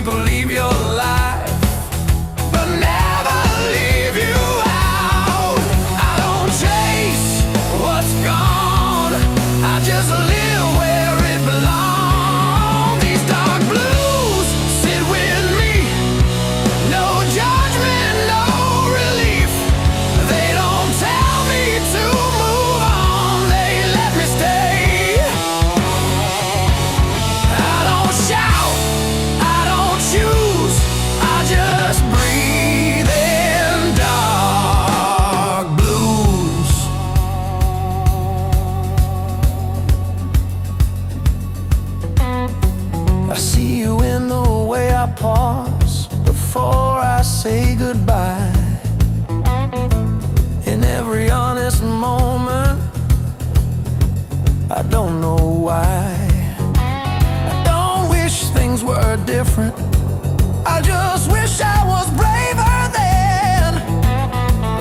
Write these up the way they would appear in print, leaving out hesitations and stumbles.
people leave your life, but never leave you out. I don't chase what's gone, I just live where it belongs. These dark blues sit with me, no judgment, no relief. They don't tell me to move on, they let me stay. I don't shout, I don't choose, I just breathe in dark blues. I see you in the way I pause before I say goodbye. In every honest moment, I don't know why. I don't wish things were different, I just wish I was braver then.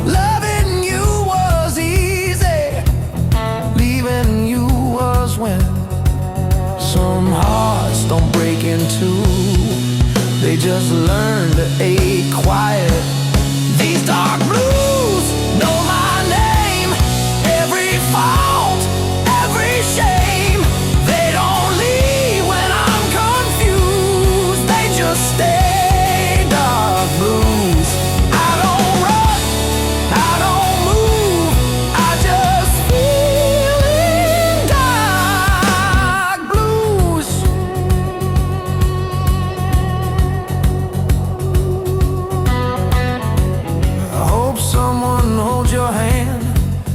Loving you was easy, leaving you was when. Some hearts don't break in two, they just learn to ache quiet. These dark blues know my name, every fault, every shame. They don't leave when I'm confused, they just stay. Dark blues, I don't run, I don't move, I just feel in dark blues. I hope someone holds your hand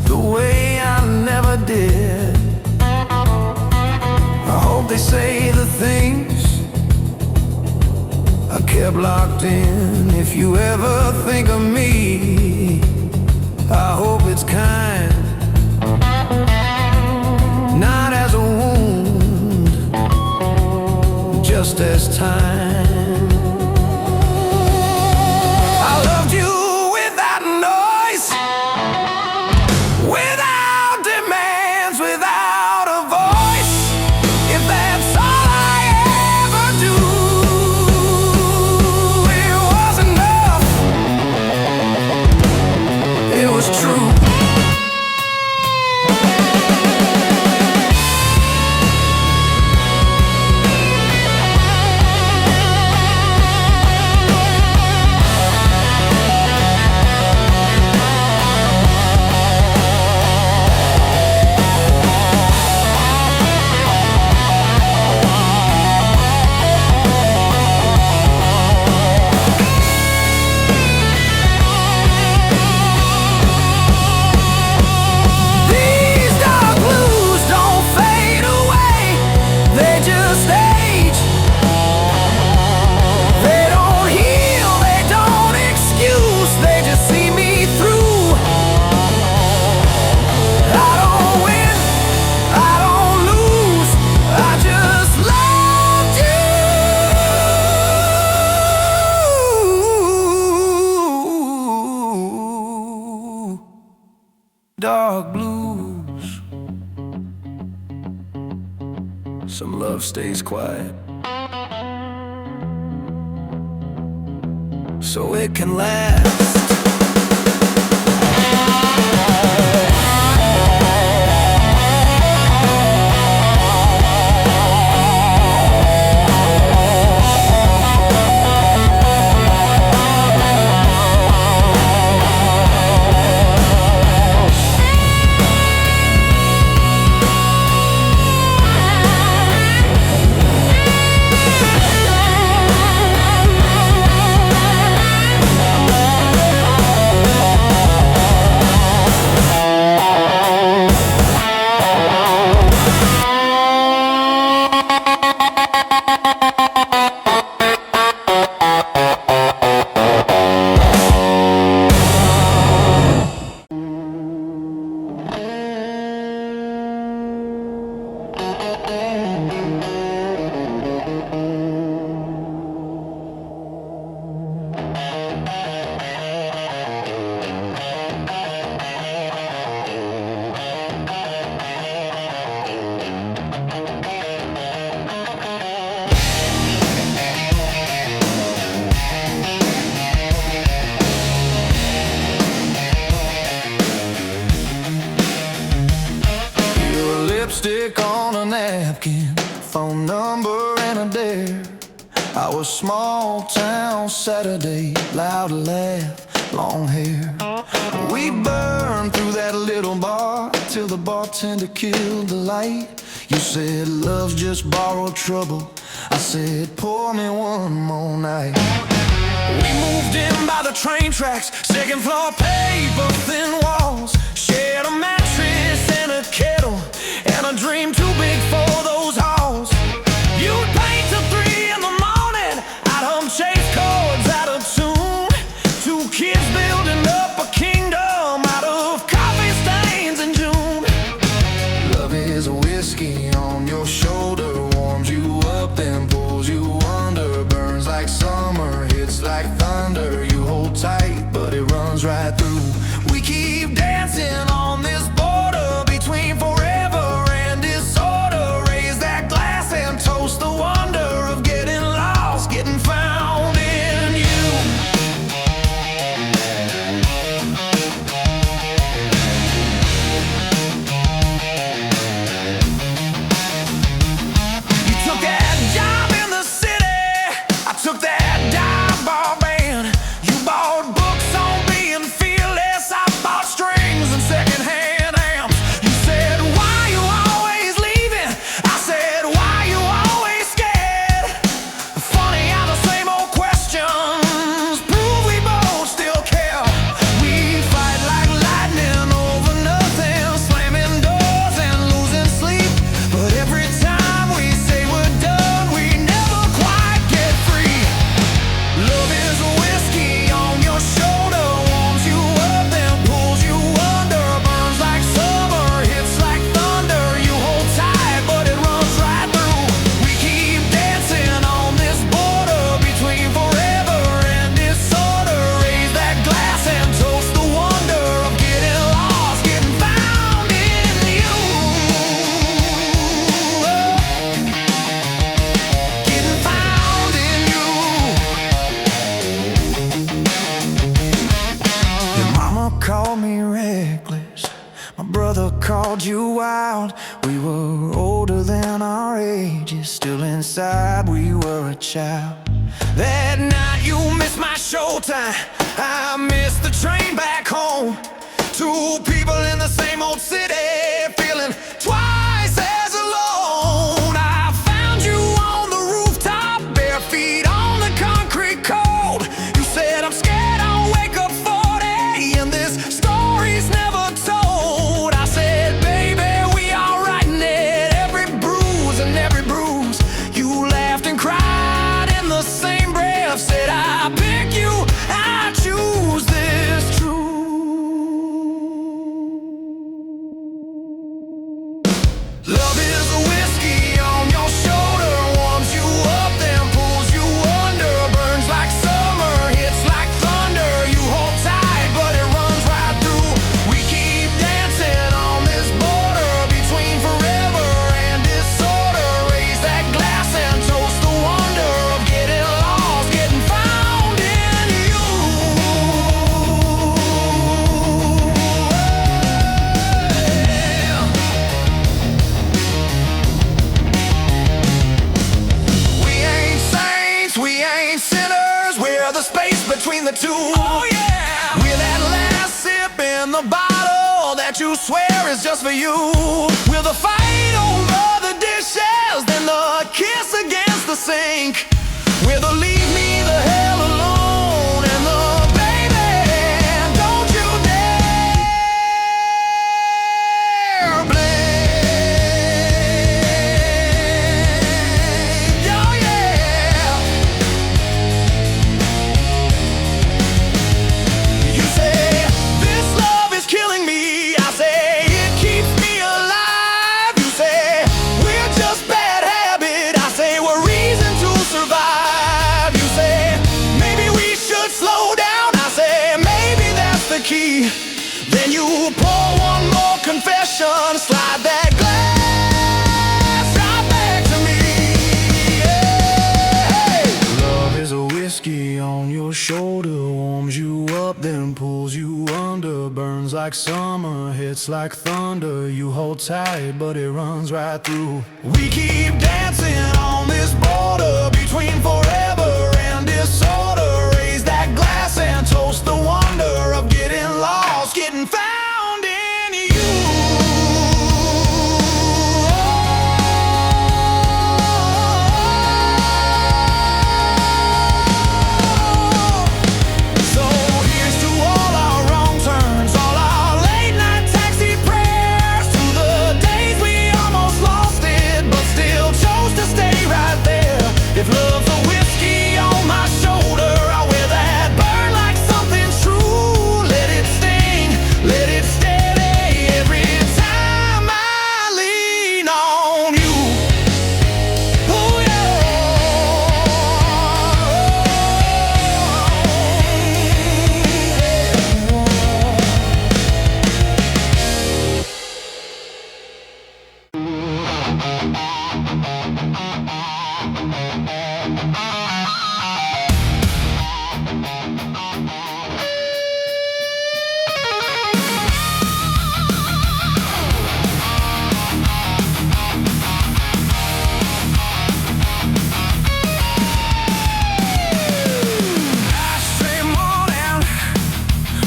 the way I never did. I hope they say the things I kept locked in. If you ever think of me, I hope it's kind, not as a wound, just as time. I loved you without noise, without demands, without a voice. If that's all I ever do, it was enough, it was true. These dark blues don't fade away, they just age. They don't heal, they don't excuse, they just see me through. I don't win, I don't lose, I just loved you. Dark blues. Some love stays quiet, so it can last. phone number and a dare. Our small town Saturday, loud laugh, long hair. We burned through that little bar till the bartender killed the light. You said love's just borrowed trouble. I said pour me one more night. We moved in by the train tracks, second floor paper thin walls. Shared a mattress and a kettle and a dream too big for those halls. You'd paint till 3 in the morning, I'd hum chase chords out of tune. Two kids building up a kingdom out of coffee stains in June. Love is a whiskey on your shoulder, warms you up then pulls you under. Burns like summer, hits like thunder. You hold tight but it runs right through. We keep dancing on this border between forever and disorder. Raise that glass and toast the wonder of getting lost, getting found in you. You took that job in the city, I took that dive bar band. You bought books on being fearless, I bought strings and secondhand amps. You said, why you always leaving? I said, why you always scared? Funny how the same old questions prove we both still care. We fight like lightning over nothing, slamming doors and losing sleep. But every time we say we're done, we never quite get free. Love is a whiskey on your shoulder, warms you up then pulls you under. Burns like summer, hits like thunder. You hold tight but it runs right through. We keep dancing on this border between forever and disorder. Raise that glass and toast the wonder of getting lost, getting found in you. Getting found in you. Your mama called me reckless, my brother called you wild. We were older than our ages, still inside we were a child. That night you missed my showtime, I missed the train back home. Two people in the same old city, feeling twice as alone. I found you on the rooftop, bare feet on the concrete cold. You said I'm scared I'll wake up 40 and this story's never told. I said, baby, we are writing it, every bruise and every bruise. You laughed and cried in the same breath, said I pick you, I choose this truth. Love is a whiskey on your shoulder, warms you up then pulls you under. Burns like summer, hits like thunder. You hold tight but it runs right through. We keep dancing on this border between forever and disorder. Raise that glass and toast the wonder of getting lost, getting found in you. We ain't saints, we ain't sinners, we're the space between the two. Oh yeah, we're that last sip in the bottle that you swear is just for you. We're the fight over the dishes, then the kiss against the sink. We're the leave me the hell alone and the baby, don't you dare blame. Oh yeah. You say this love is killing me, I say it keeps me alive. You say we're just bad habit, I say we're reason to survive. You say maybe we should slow down, I say maybe that's the key. Then you pour one more confession, slide that glass right back to me. Yeah. Love is a whiskey on your shoulder, warms you up then pulls you under. Burns feels like summer, hits like thunder. You hold tight, but it runs right through. We keep dancing on this border between forever and disorder. Raise that glass and toast the wonder of getting lost, getting found in you. So here's to all our wrong turns, all our late night taxi prayers, to the days we almost lost it, but still chose to stay right there. If love's a whiskey on my shoulder, I'll wear that burn like something true. Let it sting, let it steady every time I lean on you. Oh yeah. Ashtray morning,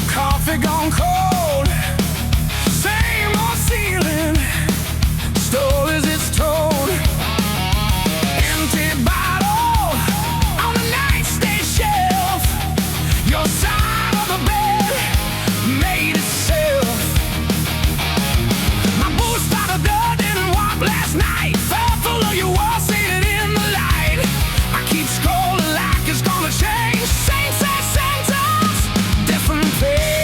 coffee gone cold, same old ceiling, stories it's told. Empty bottle on the nightstand shelf, your side of the bed made itself. My boots started blood didn't walk last night, fell full of your walls, seen it in the light. I keep scrolling like it's gonna change, same sentence, different page.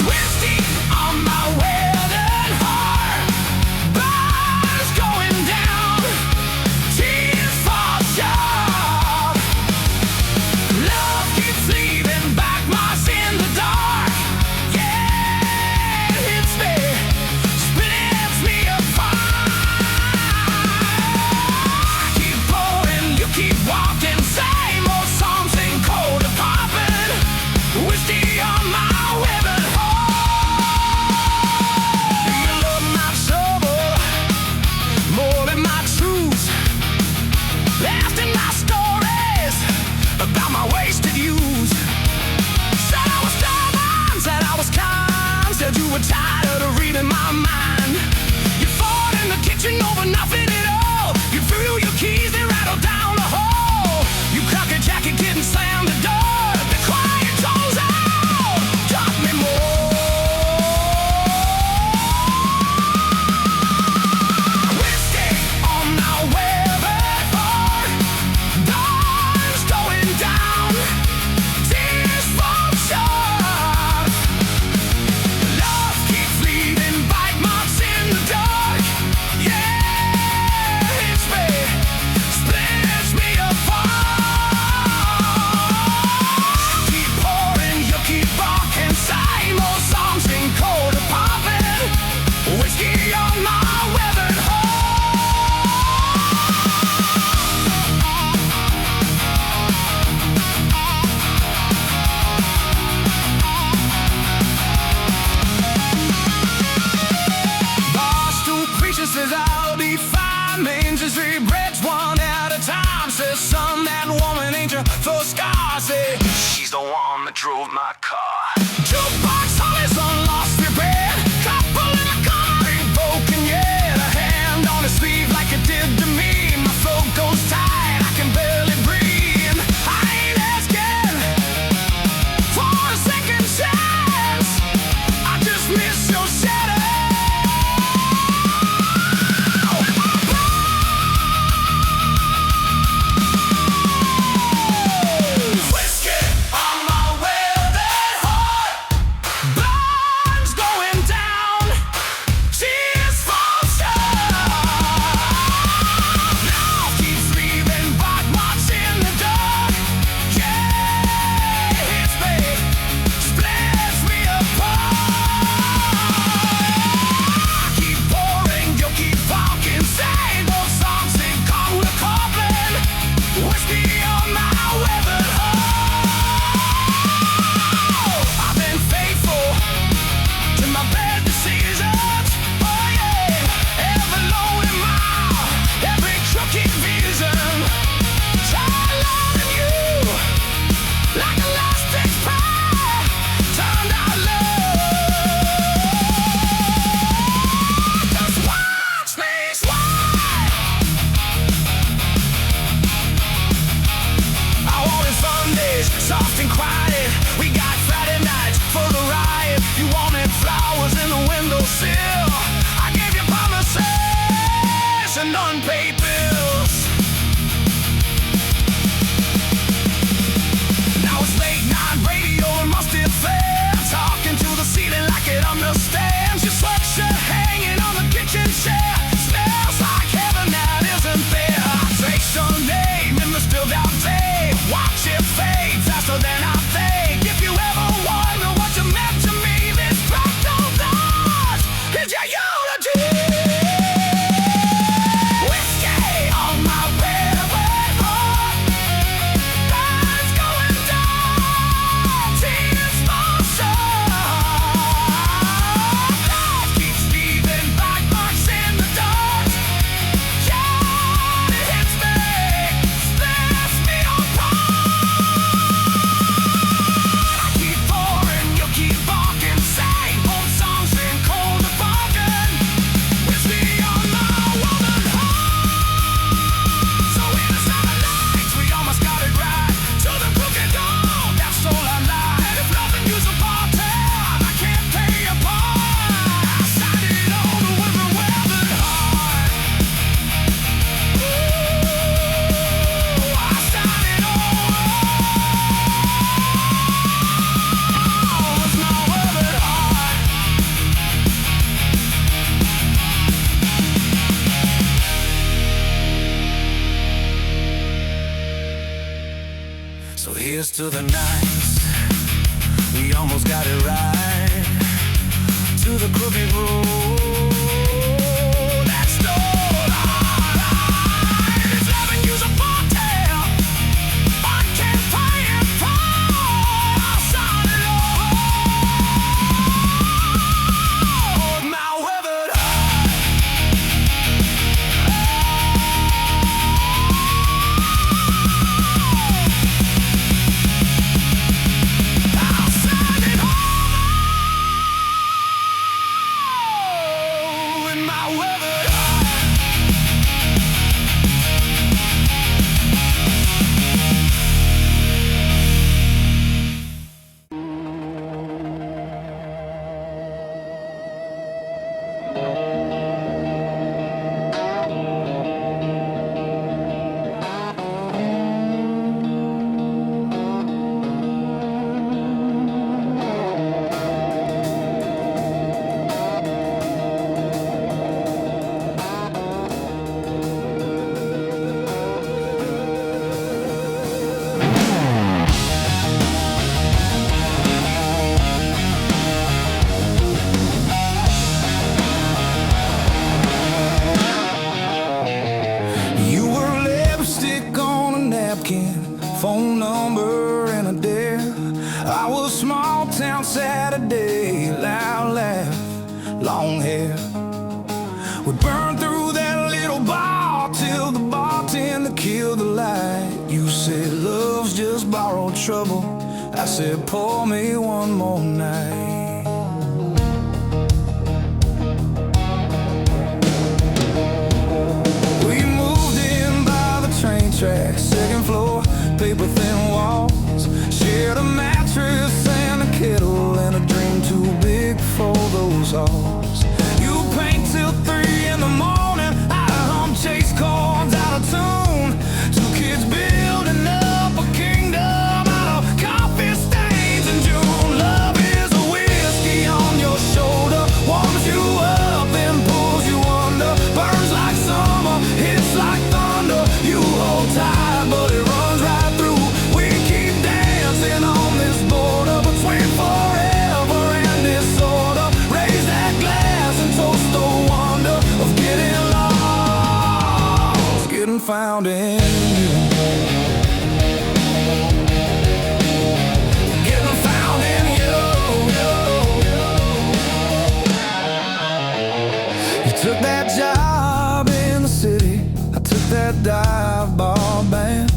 Whiskey on my wedding heart, bars going down, tears fall sharp. Love keeps leaving back marks in the dark. Yeah, it's me, splits me apart. Keep pouring, you keep walking, same old songs ain't cold to popping. Whiskey on my wedding heart. You love my trouble more than my truth. Laughed in my stories about my wasted youth. Said I was stubborn, said I was kind, said you were tired of reading my mind. You fought in the kitchen over nothing at all. You threw your keys, they rattled down the hall. You cocked your jacket, kid, and slammed the door. The quiet tones out, taught me more. Whiskey on my wedding heart, dawn's going down, tears fall sharp. Love keeps leaving bite marks in the dark. Yeah, it's me, splits me apart. Keep pouring, you keep rocking, same old songs ain't cold to popping. Whiskey on my wedding heart. Boston preacher says I'll defy Main Street breaks one at a time. Says son, that woman ain't your first scar. Say she's the one that drove my car. Jukebox always on lost repair. Couple in the car ain't broken yet. A hand on his sleeve like it did to me. My throat goes tight, I can barely breathe. I ain't asking for a second chance, I just miss your shadow. Whiskey on my wedding and quiet. We got Friday nights for the riot. You wanted flowers in the windowsill. I gave you promises and unpaid bills. Now it's late night radio and musty fair, talking to the ceiling like it understands. Your sweatshirt hanging on the kitchen chair smells like heaven that isn't there. I trace your name in the still down day, watch it fade faster than I think. If you ever wonder what you meant to me, this fractal dance is your unity. Whiskey on my velvet heart, lights going down, tears for sure. Life keeps leaving black marks in the dark. Yeah, it hits me, splits me apart. I keep pouring, you keep barking, same old songs in cold and bargain. Whiskey on my woman heart. So in the summer nights, we almost got it right. To the crooked dawn, that's all I like. If loving you's a part-time, I can't pay you part. I signed it over with a welded heart. Ooh, I signed it over with my welded heart. So here's to the nights we almost got it right. To the crooked road that stole our lives. It's loving you's a part-time, I can't pay it for. I'll sign it over with my weathered heart. I'll sign it over with my weathered heart. You were lipstick on a napkin, phone number and a dare. I was small town Saturday, loud laugh, long hair. We burned through that little bar till the bartender killed the light. You said love's just borrowed trouble. I said pour me one more night. We moved in by the train tracks, second floor, paper thin walls. Shared a mattress and a kettle and a dream too big for those halls. You paint till 3 in the morning, I hum chase chords out of tune. Two kids building up a kingdom out of coffee stains in June. Love is a whiskey on your shoulder, warms you up and pulls you under. Burns like summer, hits like thunder. You hold tight, but it runs right through. We keep dancing on this border between forever and disorder. Raise that glass and toast the wonder of getting lost, getting found in you. Getting found in you. You took that job in the city, I took that dive bar band.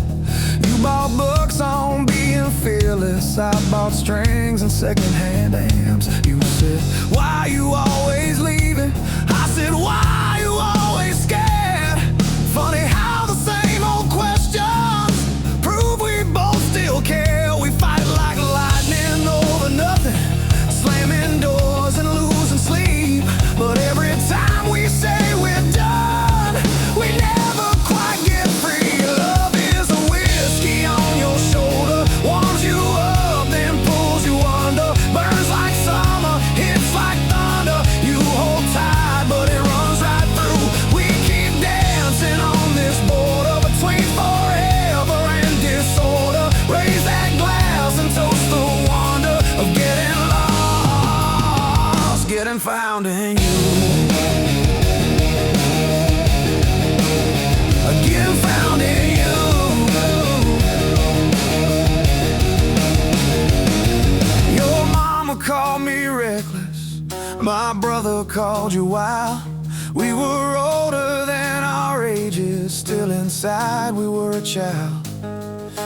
You bought books on being fearless, I bought strings and secondhand amps. You said, why you always leaving? I said, why you always scared? Funny how the same old questions prove we both still care. We fight like called you wild. We were older than our ages, still inside we were a child.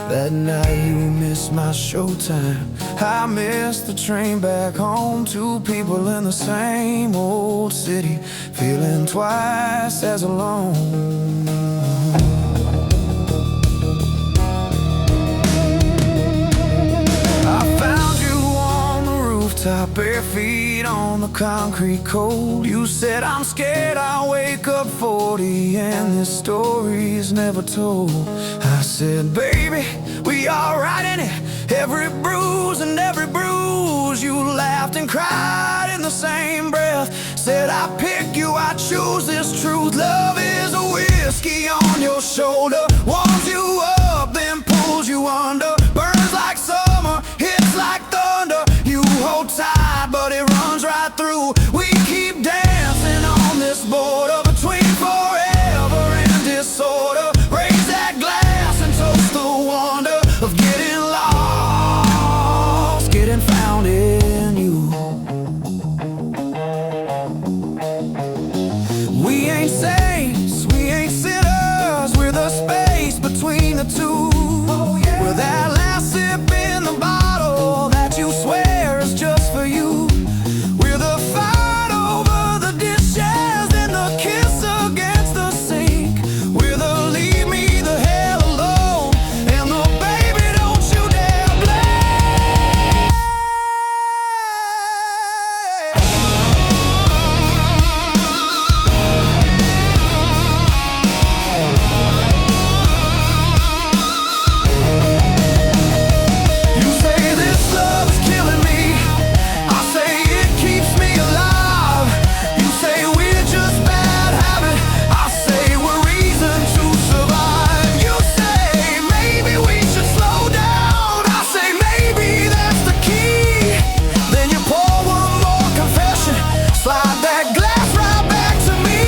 That night you missed my showtime, I missed the train back home. Two people in the same old city, feeling twice as alone. I found you on the rooftop, bare feet on the concrete cold. You said, I'm scared I'll wake up 40 and this story's never told. I said, baby, we all right in it. Every bruise and every bruise. You laughed and cried in the same breath. Said, I pick you, I choose this truth. Love is a whiskey on your shoulder, warms you up, then pulls you under. Burns like summer, hits like thunder. You hold tight, but it runs right through. We keep dancing on this border between forever and disorder. Raise that glass and toast the wonder of getting lost, getting found in you. We ain't saints, we ain't sinners. We're the space between the two. We're that last sip in the bottle that you swear is just for you. We're the fight over the dishes and the kiss against the sink. We're the leave me the hell alone and the baby don't you dare blame. You say this love is killing me, I say it keeps me alive. You say we're just bad habit, I say we're reason to survive. You say maybe we should slow down, I say maybe that's the key. Then you pour one more confession, slide that glass right back to me.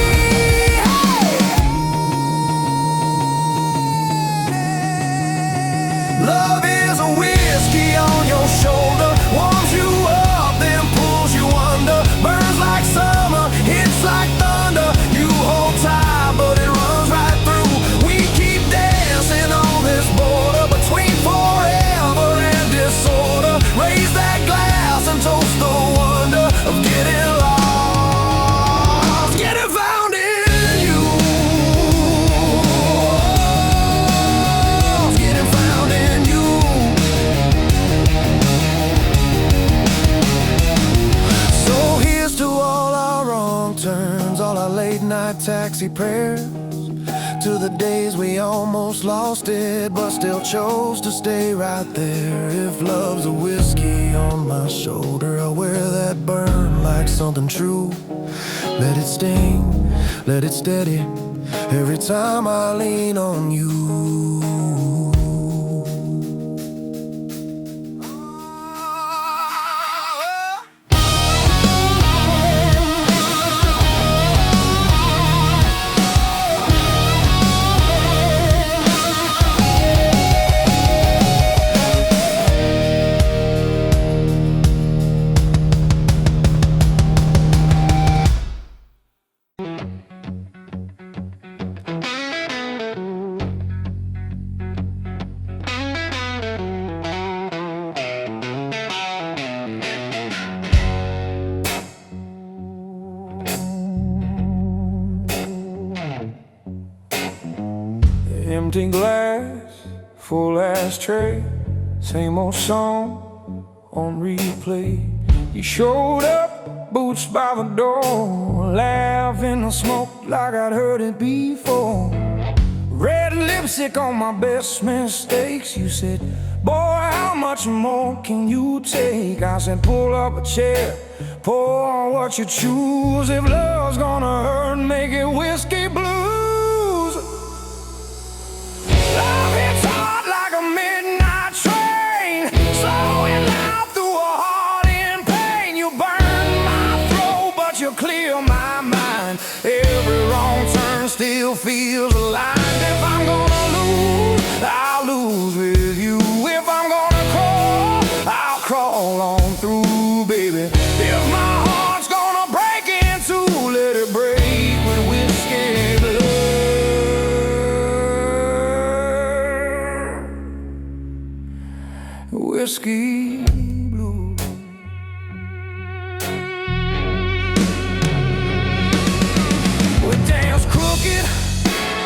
Love is a whiskey on your shoulder, warms you up, then pulls you under. Burns like summer, hits like thunder. You hold tight, but it runs right through. We keep dancing on this border between forever and disorder. Raise that glass and toast the wonder of getting lost, getting found in you. Getting found in you. So here's to all our wrong turns, all our late night taxi prayers, to the days we almost lost it but still chose to stay right there. If love's a whiskey on my shoulder, I'll wear that burn like something true. Let it sting, let it steady every time I lean on you. Empty glass, full ashtray, same old song on replay. You showed up, boots by the door, laughing and smoke like I'd heard it before. Red lipstick on my best mistakes. You said, boy, how much more can you take? I said, pull up a chair, pour what you choose. If love's gonna hurt, make it whiskey blues. Love hits hard like a midnight train, slowing down through a heart in pain. You burn my throat, but you clear my mind. Every wrong turn still feels aligned. If I'm gonna lose, I'll lose with you. If I'm gonna crawl, I'll crawl on through, baby. If my heart's gonna break into whiskey blues. We danced crooked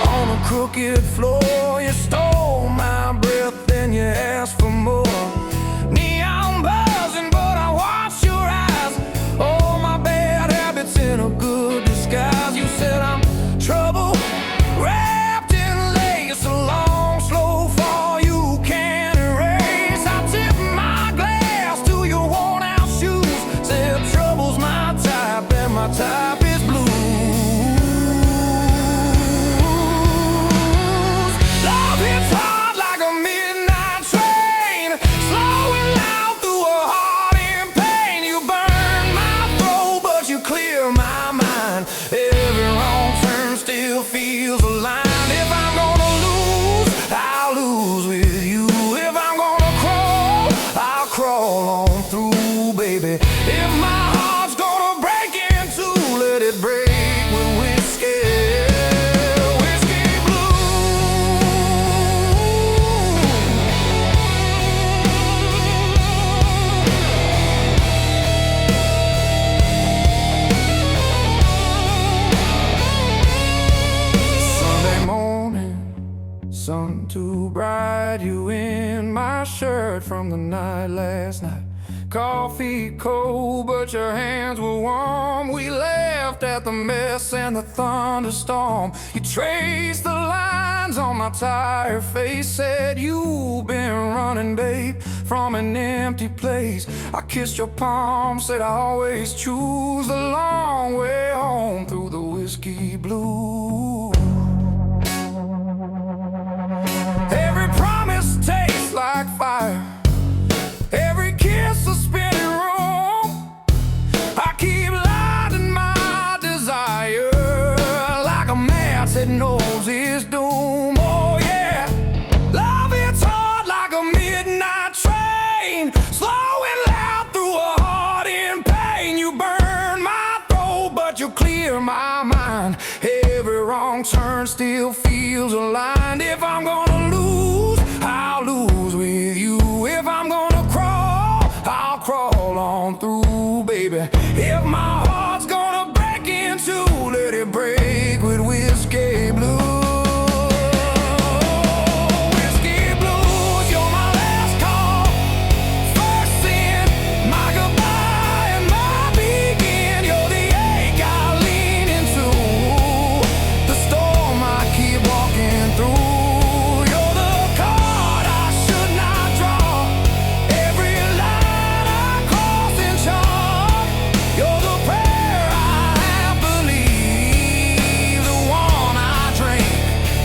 on a crooked floor. You stole my breath, then you asked for more. Neon buzzing, but I watched your eyes. All my bad habits in a good disguise. You said I'm trouble wrapped in lace, a long, slow fall you can't erase. I tip my glass to your worn-out shoes. Said trouble's my type, and my type is blue. Love hits hard like a midnight train, slowing loud through a heart in pain. You burn my throat, but you clear my mind. Every wrong turn still feels aligned. If I'm gonna lose, I'll lose with you. If I'm gonna crawl, I'll crawl on through, baby. If my heart's gonna break in two, let it break with whiskey. Whiskey blues. Sunday morning, sun too bright. You in my shirt from the night last night. Coffee cold, but your hands were warm. We laughed at the mess and the thunderstorm. You traced the lines on my tired face. Said you've been running, babe, from an empty place. I kissed your palm, said I always choose the long way home through the whiskey blues. Every promise tastes like fire, every kiss a spinning room. I keep lighting my desire like a match that knows its doom. Oh yeah, love hits hard like a midnight train, slowing loud through a heart in pain. You burn my throat, but you clear my mind. Every wrong turn still feels aligned. If I'm gonna lose, I'll lose with you. If I'm gonna crawl, I'll crawl on through, baby. If my heart's gonna break in two, let it break with whiskey blues. Whiskey blues, you're my last call, first sin, my goodbye and my begin. You're the ache I lean into, the storm I keep walking through. You're the card I should not draw, every line I cross in chalk. You're the prayer I have believed, the one I drink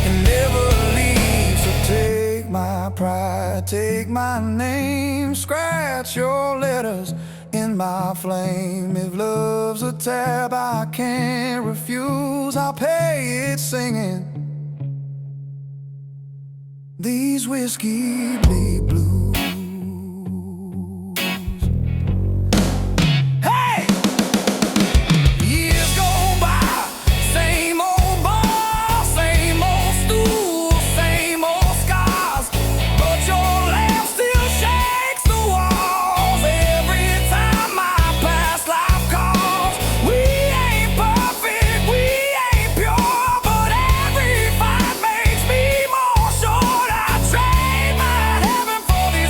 and never leave. So take my pride, take my name, scratch your letters in my flame. If love's a tab I can't refuse, I'll pay it singing these whiskey blues. Hey! Years go by, same old bar, same old stool, same old scars, but your laugh still shakes the walls every time my past life calls. We ain't perfect, we ain't pure, but every fight makes me more sure. I trade my heaven for the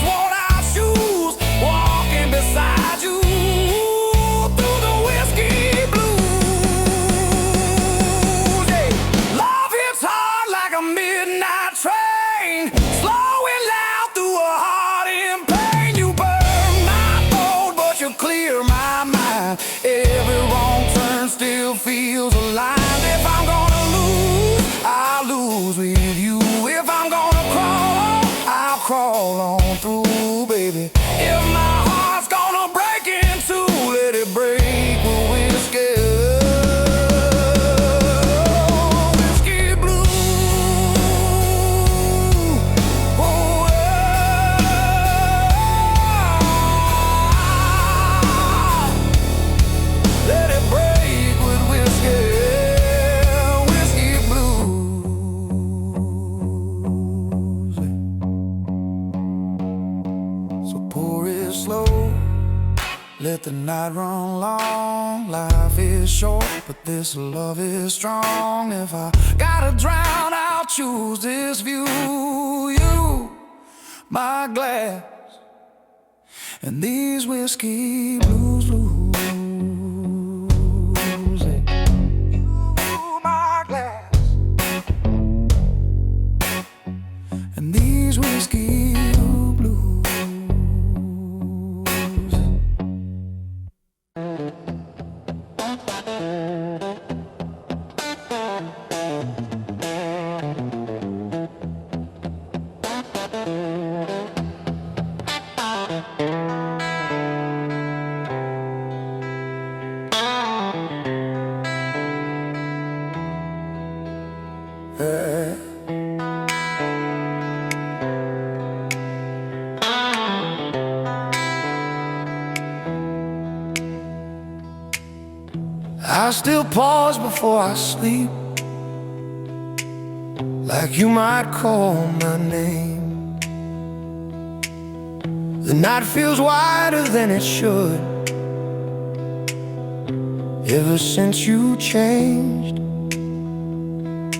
Let the night run long. Life is short, but this love is strong. If I gotta drown, I'll choose this view. You, my glass, and these whiskey blues, blues. You, my glass, and these whiskey blues. I still pause before I sleep, like you might call my name. The night feels wider than it should, ever since you changed.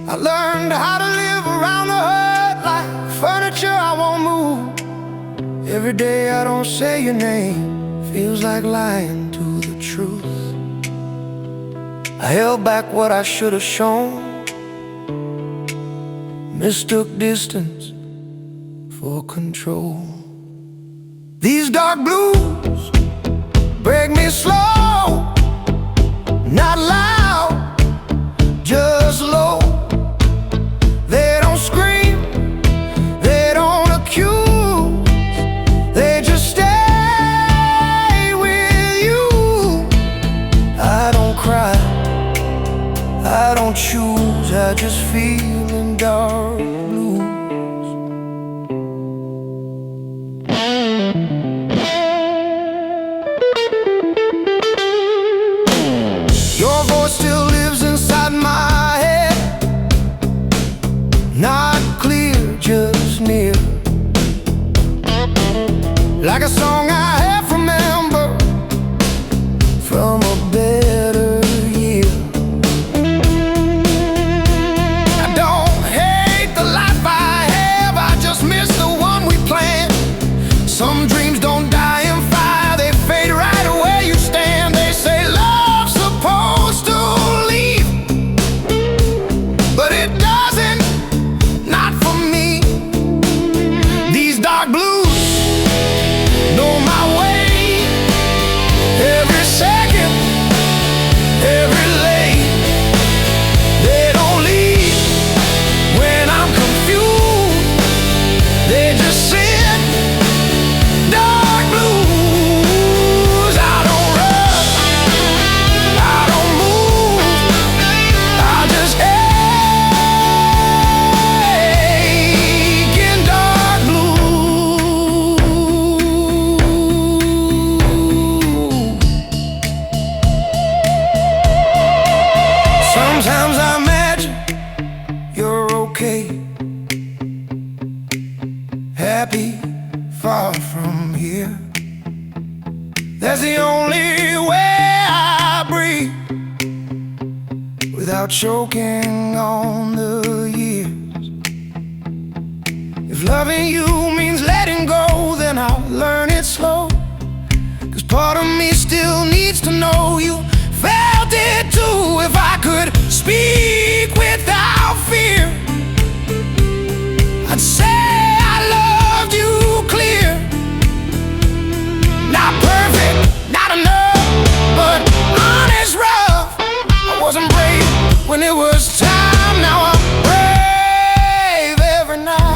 I learned how to live around the hurt, like furniture I won't move. Every day I don't say your name feels like lying to the truth. I held back what I should have shown, mistook distance for control. These dark blues break me slow, not loud, just low. They don't scream, they don't accuse, they just stay with you. I don't cry, I don't choose, I just feel in dark blues. Your voice still lives inside my head, not clear, just near, like a song I half remember from a better year. I don't hate the life I have, I just miss the one we planned. Some dreams don't die in fire, they fade right where you stand. They say love's supposed to leave, but it doesn't, not for me. These dark blues know my way, every second, every lane. They don't leave when I'm confused, they just sit. Dark blues, I don't run, I don't move, I just ache in dark blue. Sometimes I imagine you're okay, happy, far from here. That's the only way I breathe, without choking on the years. If loving you means letting go, then I'll learn it slow. 'Cause part of me still needs to know you felt it too. If I could speak without fear, I'd say I loved you clear. Not perfect, not enough, but honest rough. I wasn't brave when it was time, now I'm brave every night.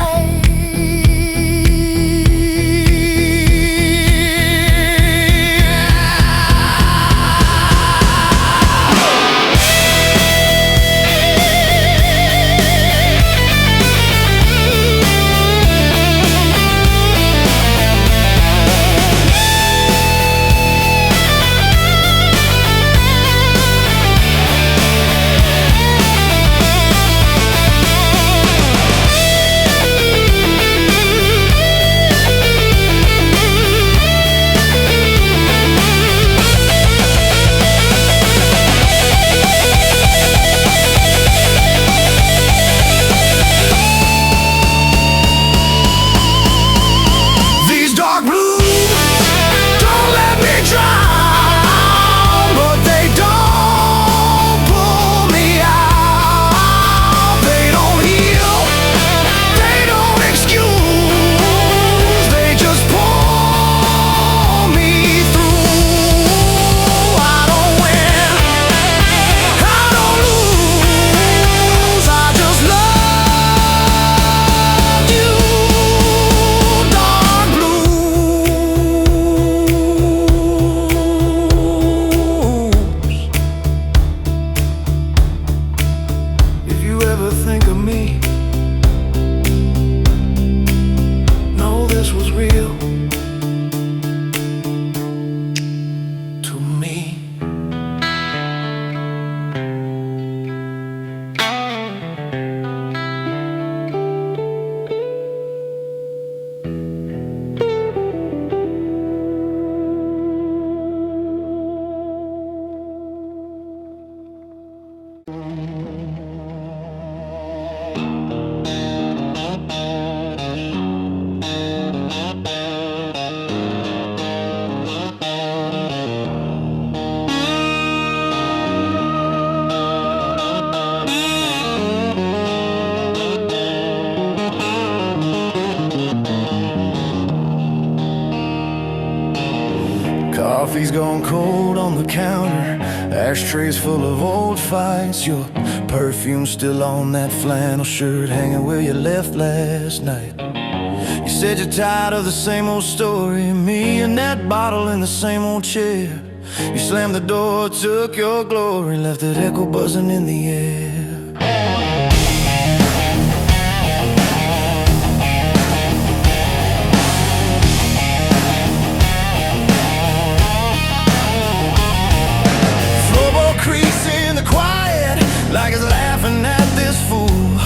Coffee's gone cold on the counter, ashtrays full of old fights. Your perfume's still on that flannel shirt hanging where you left last night. You said you're tired of the same old story, me and that bottle in the same old chair. You slammed the door, took your glory, left that echo buzzing in the air. Like it's laughing at this fool.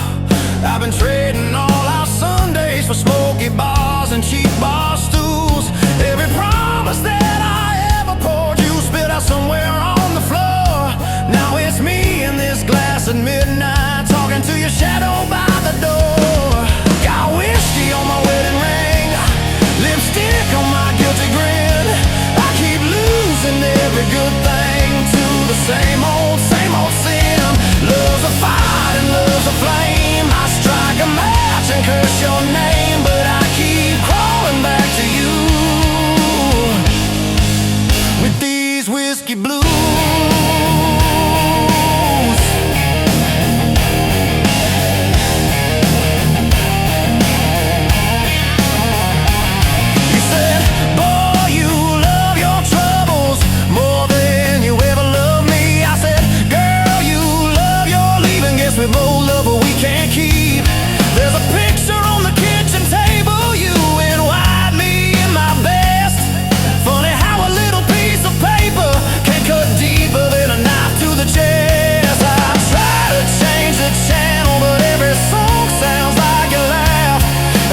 I've been trading all our Sundays for smoky bars and cheap bar stools. Every promise that I ever poured you spit out somewhere on the floor. Now it's me in this glass at midnight, talking to your shadow by the door. Got whiskey on my wedding ring, lipstick on my guilty grin. I keep losing every good thing to the same old sin. Love's a fight and love's a flame. I strike a match and curse your name, but I keep crawling back to you with these whiskey blues. You said, boy, you love your troubles more than you ever loved me. I said, girl, you love your leaving. Guess we both love what we can't keep. There's a picture on the kitchen table, you in white, me in my best. Funny how a little piece of paper can cut deeper than a knife to the chest. I try to change the channel, but every song sounds like a laugh.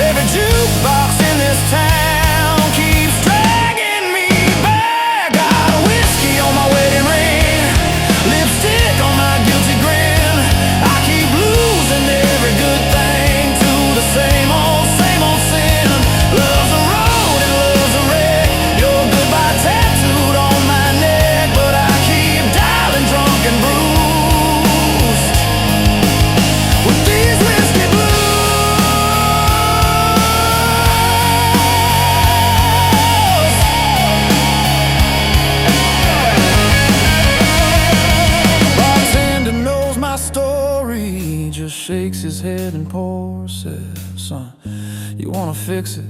Every jukebox in this town keeps dragging me back. Got whiskey on my wedding ring, lipstick on my guilty grin. I keep losing every good thing to the same old sin. Love's a road and love's a wreck. Your goodbye tattooed on my neck, but I keep dialing drunk and bruised with these whiskey blues. Bartender knows my story, just shakes his head and pours. Says, son, you wanna fix it?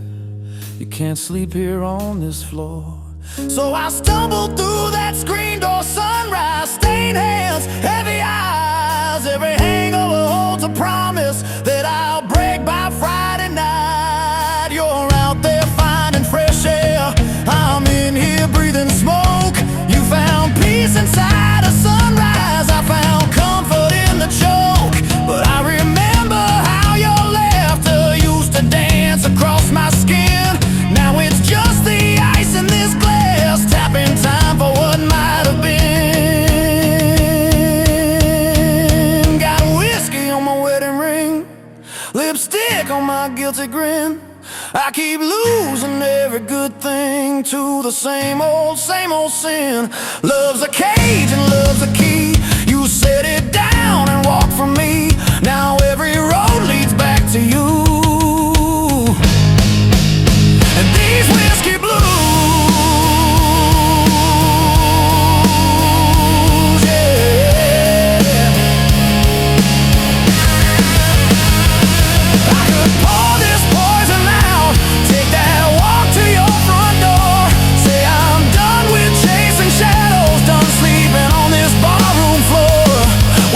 You can't sleep here on this floor. So I stumbled through that screen door, sunrise, stained hands, heavy eyes. Every hangover holds a promise that I'll break by Friday night. You're out there finding fresh air, I'm in here breathing smoke. You found peace inside a sunrise, I found comfort in the choke. But I remember how your laughter used to dance across my skin. Now it's just the ice in this glass, tapping time for what might have been. Got whiskey on my wedding ring, lipstick on my guilty grin. I keep losing every good thing to the same old sin. Love's a cage and love's a key. You set it down and walk from me. Now every road leads back to you. And these whiskey blues, yeah. I could pour this poison out, take that walk to your front door. Say I'm done with chasing shadows, done sleeping on this barroom floor.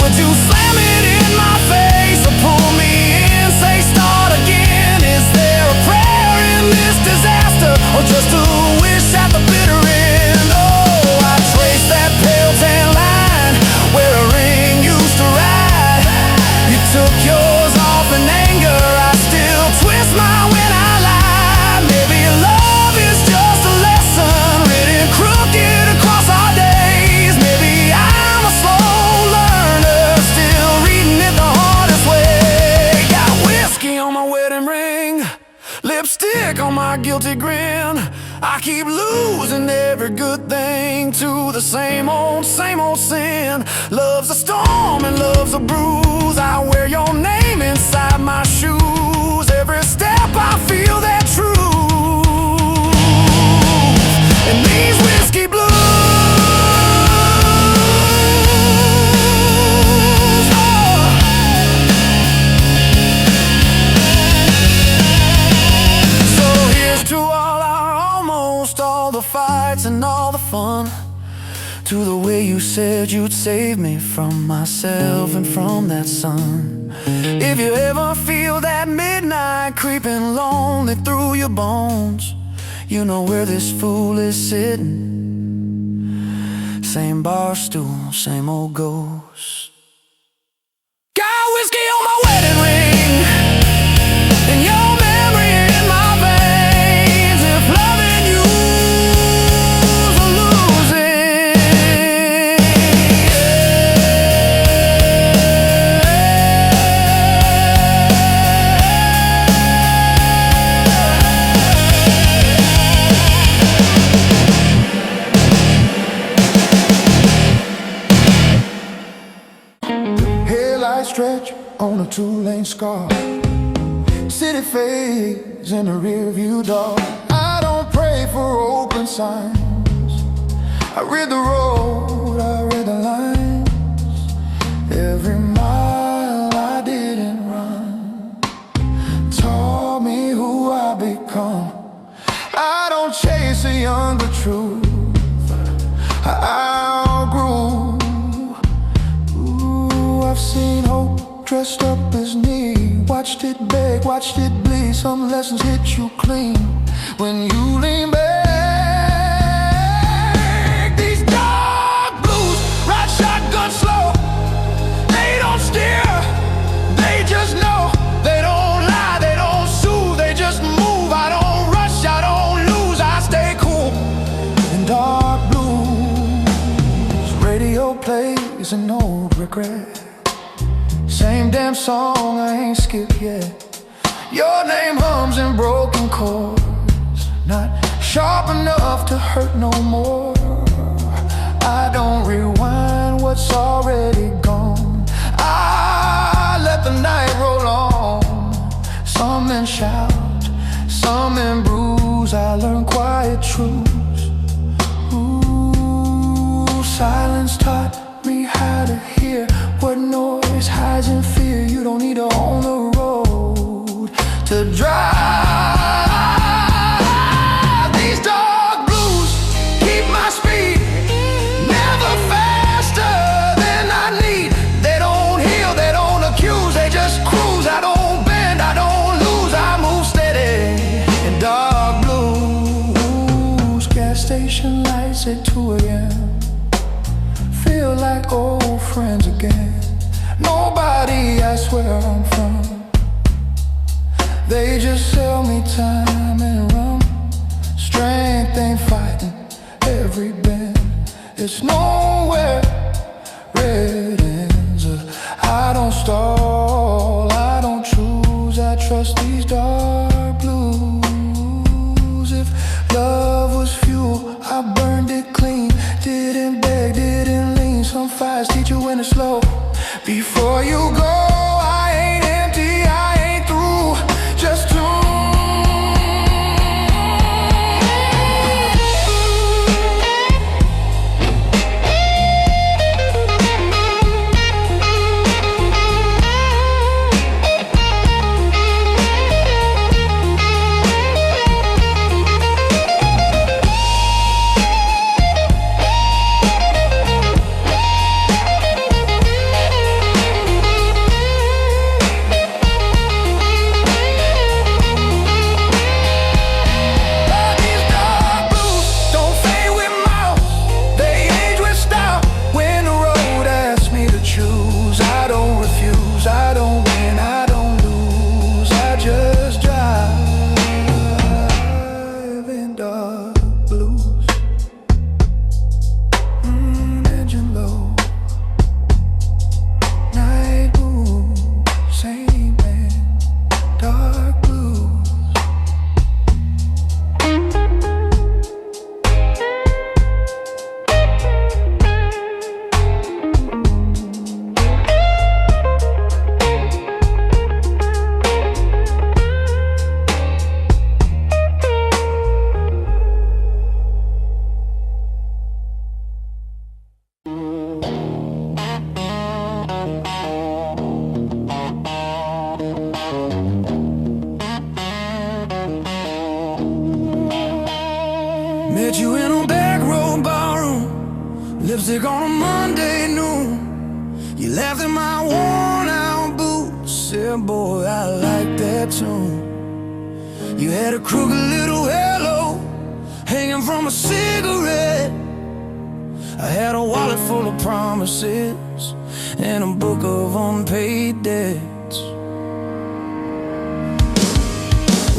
Would you slam it in my face or pull me in, say start again? Is there a prayer in this disaster, or just a wish at the bitter end? Oh, I traced that pale tan line where a ring used to ride. You took yours off in anger, I still twist mine when I lie. Maybe love is just a lesson written crooked across our days. Maybe I'm a slow learner, still reading it the hardest way. Got whiskey on my wedding ring, lipstick on my guilty grin. I keep losing every good thing to the same old sin. Love's a storm and love's a bruise. I wear your name inside my shoes. Every step I feel that truth. And these whiskey blues. nights and all the fun, to the way you said you'd save me from myself and from that sun. If you ever feel that midnight creeping lonely through your bones, you know where this fool is sitting. Same bar stool, same old ghost. Got whiskey on my wedding ring, and your memory in my veins. If loving you's a losing, Headlights stretch on a two-lane scar, city fades in the rearview door. I don't pray for open signs, I read the road, I read the lines. Every mile I didn't run taught me who I become. I don't chase a younger truth, I outgrew. I've seen hope dressed up as need, watched it beg, watched it bleed. Some lessons hit you clean when you lean back. These dark blues ride shotgun slow. They don't steer, they just know. They don't lie, they don't soothe, they just move. I don't rush, I don't lose, I stay cool. In dark blues, radio plays an old regret. Same damn song, I ain't skipped yet. Your name hums in broken chords, not sharp enough to hurt no more. I don't rewind what's already gone, I let the night roll on. Some men shout, some men bruise, I learn quiet truths. Ooh, silence taught me how to hear what noise hides in fear. You don't need to own the road to drive. These dark blues keep my speed never faster than I need. They don't heal, they don't accuse, they just cruise. I don't bend, I don't lose, I move steady in dark blues. Gas station lights at 2 a.m. feel like old friends again. Nobody asks where I'm from, they just sell me time and rum. Strength ain't fighting every bend, it's nowhere red ends. I don't stall, I don't choose, I trust these dark blues. If love was fuel, I burned it clean. Didn't beg, didn't lean. Some fires teach you when to slow. Before you go, I ain't empty, I ain't through, just tuned. Met you in a back lipstick on a Monday noon. You laughed at my worn out boots. Said, boy, I like that tune. You had a crooked little halo hanging from a cigarette. I had a wallet full of promises and a book of unpaid debts.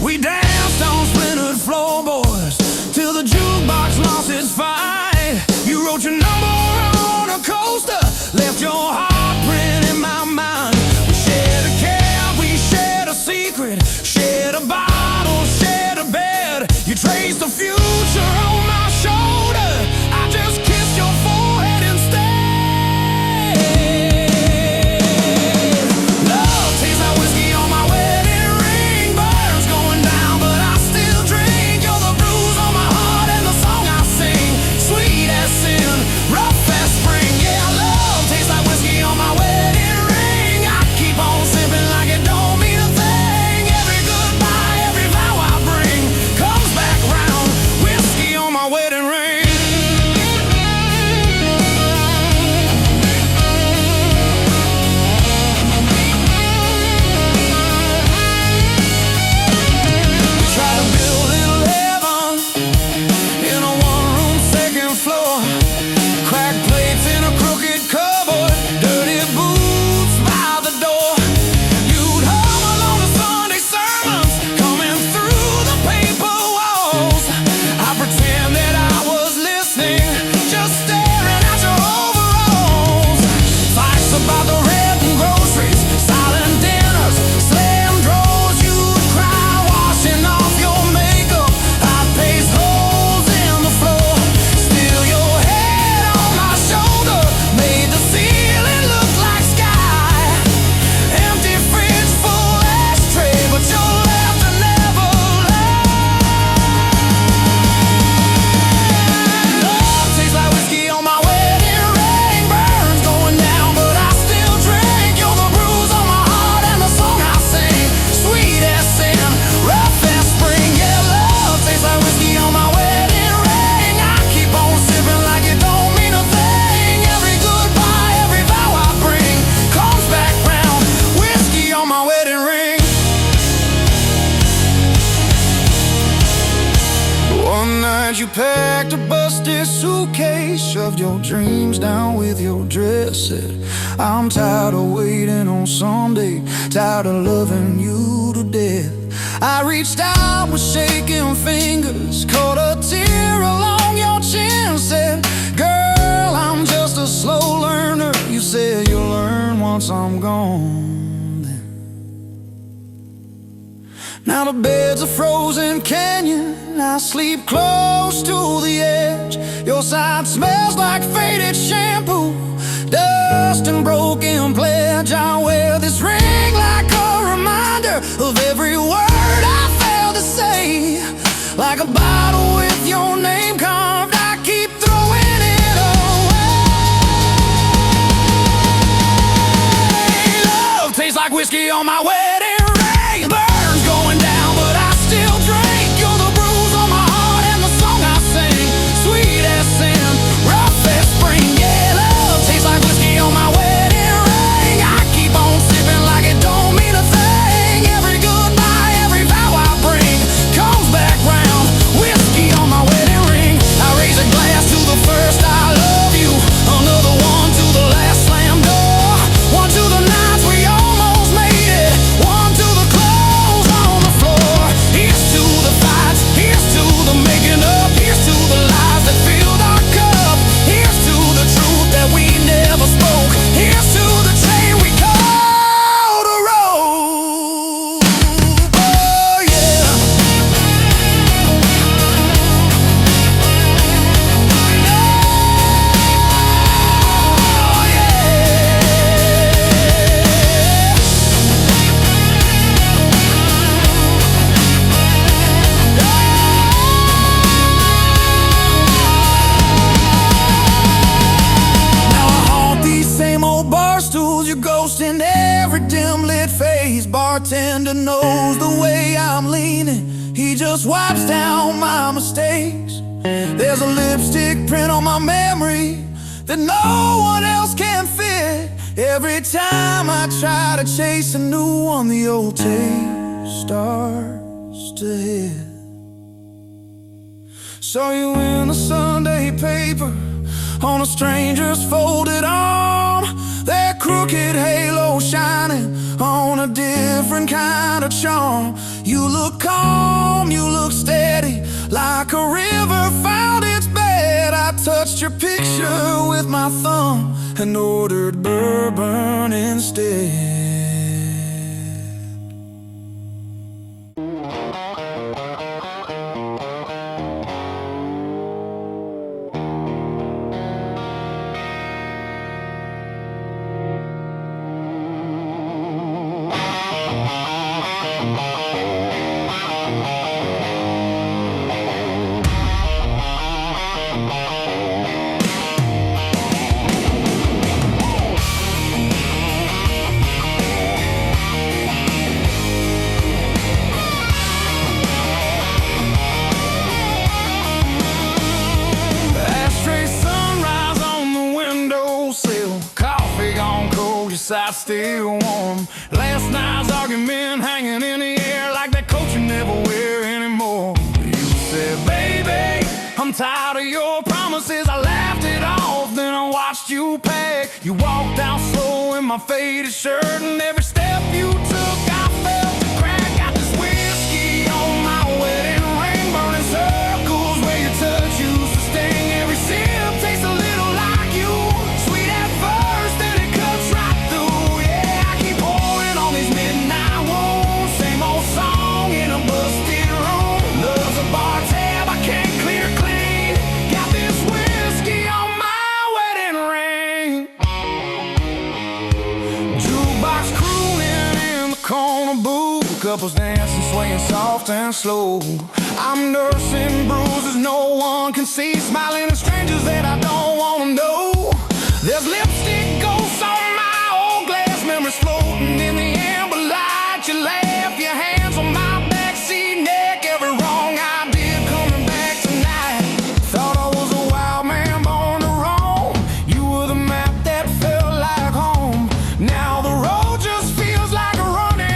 We danced on splintered floorboards till the jukebox lost its fight. You wrote your number on a coaster, left your heart print in my mind. We shared a cab, we shared a secret, shared a bottle, shared a bed. You traced the future on my shoulder, I just kissed your forehead instead. Love tastes like whiskey on my wedding ring. Burns going down, but I still drink. You're the bruise on my heart and the song I sing. Sweet as sin, rough as spring. Yeah, love tastes like whiskey on my wedding ring. I keep on sipping like it don't mean a thing. Every goodbye, every vow I bring comes back round. Whiskey on my wedding ring. We try to build little heaven in a one-room second floor. Cracked plates in a crooked cupboard, dirty boots by the door. You'd hum along to Sunday sermons coming through the paper walls. I pretend that I was listening, just staring at your overalls. Fights about the rent and groceries, silent dinners, slam drawers. You'd cry washing off your makeup. I'd paste holes in the floor. Still your head on my shoulder made the ceiling look like sky. Empty fridge, full ashtray, but your laughter never left. Love tastes like whiskey on my wedding ring. Burns going down, but I still drink. You're the bruise on my heart and the song I sing. Sweet as sin, rough as spring. Yeah, love tastes like whiskey on my wedding ring. I keep on sipping like it don't mean a thing. Every goodbye, every vow I bring comes back round. Whiskey on my wedding ring. One night you packed a busted suitcase, shoved your dreams down with your dress. Said, I'm tired of waiting on Sunday, tired of loving you to death. I reached out with shaking fingers, caught a tear along your chin. Said, girl, I'm just a slow learner. You said you'll learn once I'm gone. Now the bed's a frozen canyon, I sleep close to the edge. Your side smells like faded shampoo, dust and broken pledge. I wear this ring like a reminder of every word I failed to say. Like a bottle with your name carved, I keep throwing it away. Love tastes like whiskey on my wedding ring. Burns going down, but I still drink. You're the bruise on my heart and the song I sing. Sweet as sin, rough as spring. Yeah, love tastes like whiskey on my wedding ring. I keep on sipping like it don't mean a thing. Every goodbye, every vow I bring comes back round. Whiskey on my wedding ring. I raise a glass to the first I love you, another one to the last slam door, one to the nights we almost made it, one to the clothes on the floor. Here's to the fights, here's to the making up, here's to the lies that filled our cup, here's to the truth that we never spoke, here's to the chain we called a rope. Oh yeah. Oh yeah. Now I haunt these same old bar stools. Your ghost in every dim lit face. Bartender knows the way I'm leaning. He just wipes down my mistakes. There's a lipstick print on my memory, that no one else can fit. Every time I try to chase a new one, the old tape starts to hit. Saw you in the Sunday paper on a stranger's folded arm, that crooked halo shining on a different kind of charm. You look calm, you look steady, like a river found its bed. I touched your picture with my thumb and ordered bourbon instead. Side still warm. Last night's argument hanging in the air like that coat you never wear anymore. You said, baby, I'm tired of your promises. I laughed it off, then I watched you pack. You walked out slow in my faded shirt, and every step you took I felt the crack. Got this whiskey on my wedding ring, burning circles where your touch used to sting. Every sip tastes a little like you, sweet at first, then it cuts right. Couples dancing, swaying soft and slow. I'm nursing bruises no one can see, smiling at strangers that I don't wanna know. There's lipstick ghosts on my old glass, memories floating in the amber light. You laugh, your hands on my backseat neck, every wrong I did coming back tonight. Thought I was a wild man born to roam. You were the map that felt like home. Now the road just feels like a running.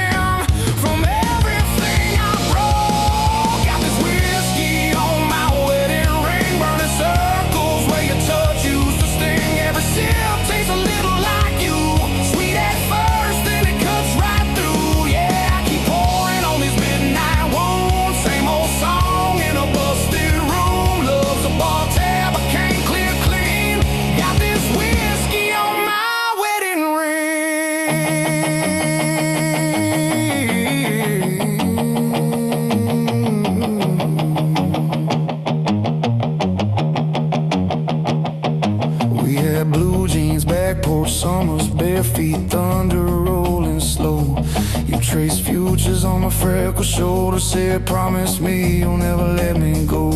Summers, bare feet, thunder rolling slow. You trace futures on my freckled shoulder, said promise me you'll never let me go.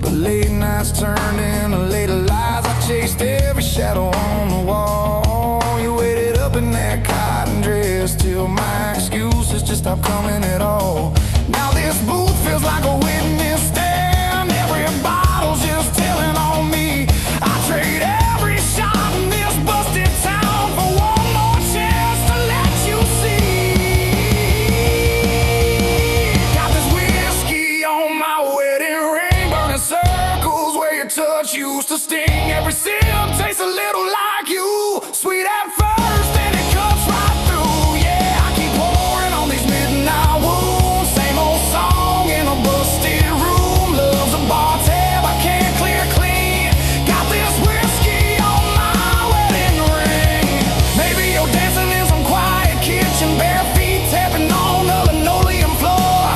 But late nights turned into later lies. I chased every shadow on the wall. You waited up in that cotton dress till my excuses just stopped coming at all. Now this booth feels like a witness stand. Every bottle's just telling on me. I trade every shot in this busted town for one more chance to let you see. Got this whiskey on my wedding ring, burning circles where your touch used to sting. Every sip tastes a little like you, sweet at first, then it cuts right through. Yeah, I keep pouring on these midnight wounds. Same old song in a busted room. Love's a bar tab I can't clear clean. Got this whiskey on my wedding ring. Maybe you're dancing in some quiet kitchen, bare feet tapping on the linoleum floor.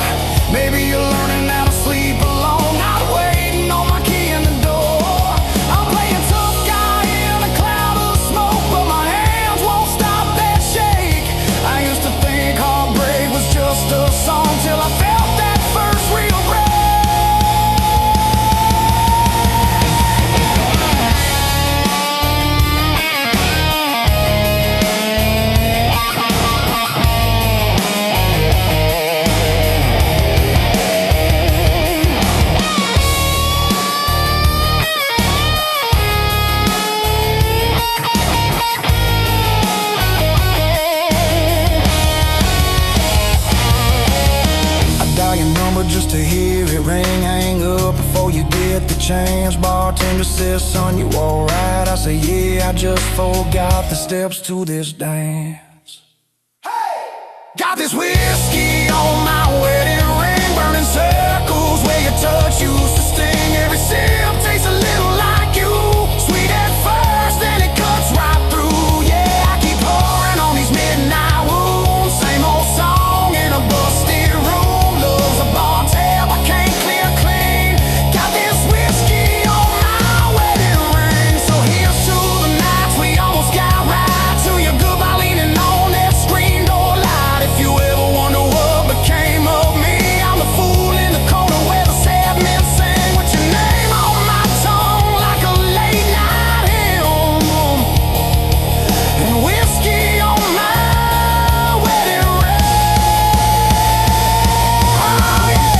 Maybe you're learning how to sleep alone, not waiting on my key in the door. I'm playing tough guy in a cloud of smoke, but my hands won't stop that shake. I used to think heartbreak was just a song till I felt that first real break. change. Bartender says, son, you alright? I say, yeah, I just forgot the steps to this dance. Hey! Got this whiskey on my wedding ring, burning circles where your touch used to sting. Every sip tastes a little like you, sweet at first, then it cuts right through. Yeah, I keep pouring on these midnight wounds. Same old song in a busted room. Love's a bar tab I can't clear clean. Got this whiskey on my wedding ring. So here's to the nights we almost got right, to your goodbye leaning on that screen door light. If you ever wonder what became of me, I'm the fool in the corner where the sad men sing, with your name on my tongue like a late night hymn, and whiskey on my wedding ring. Oh yeah.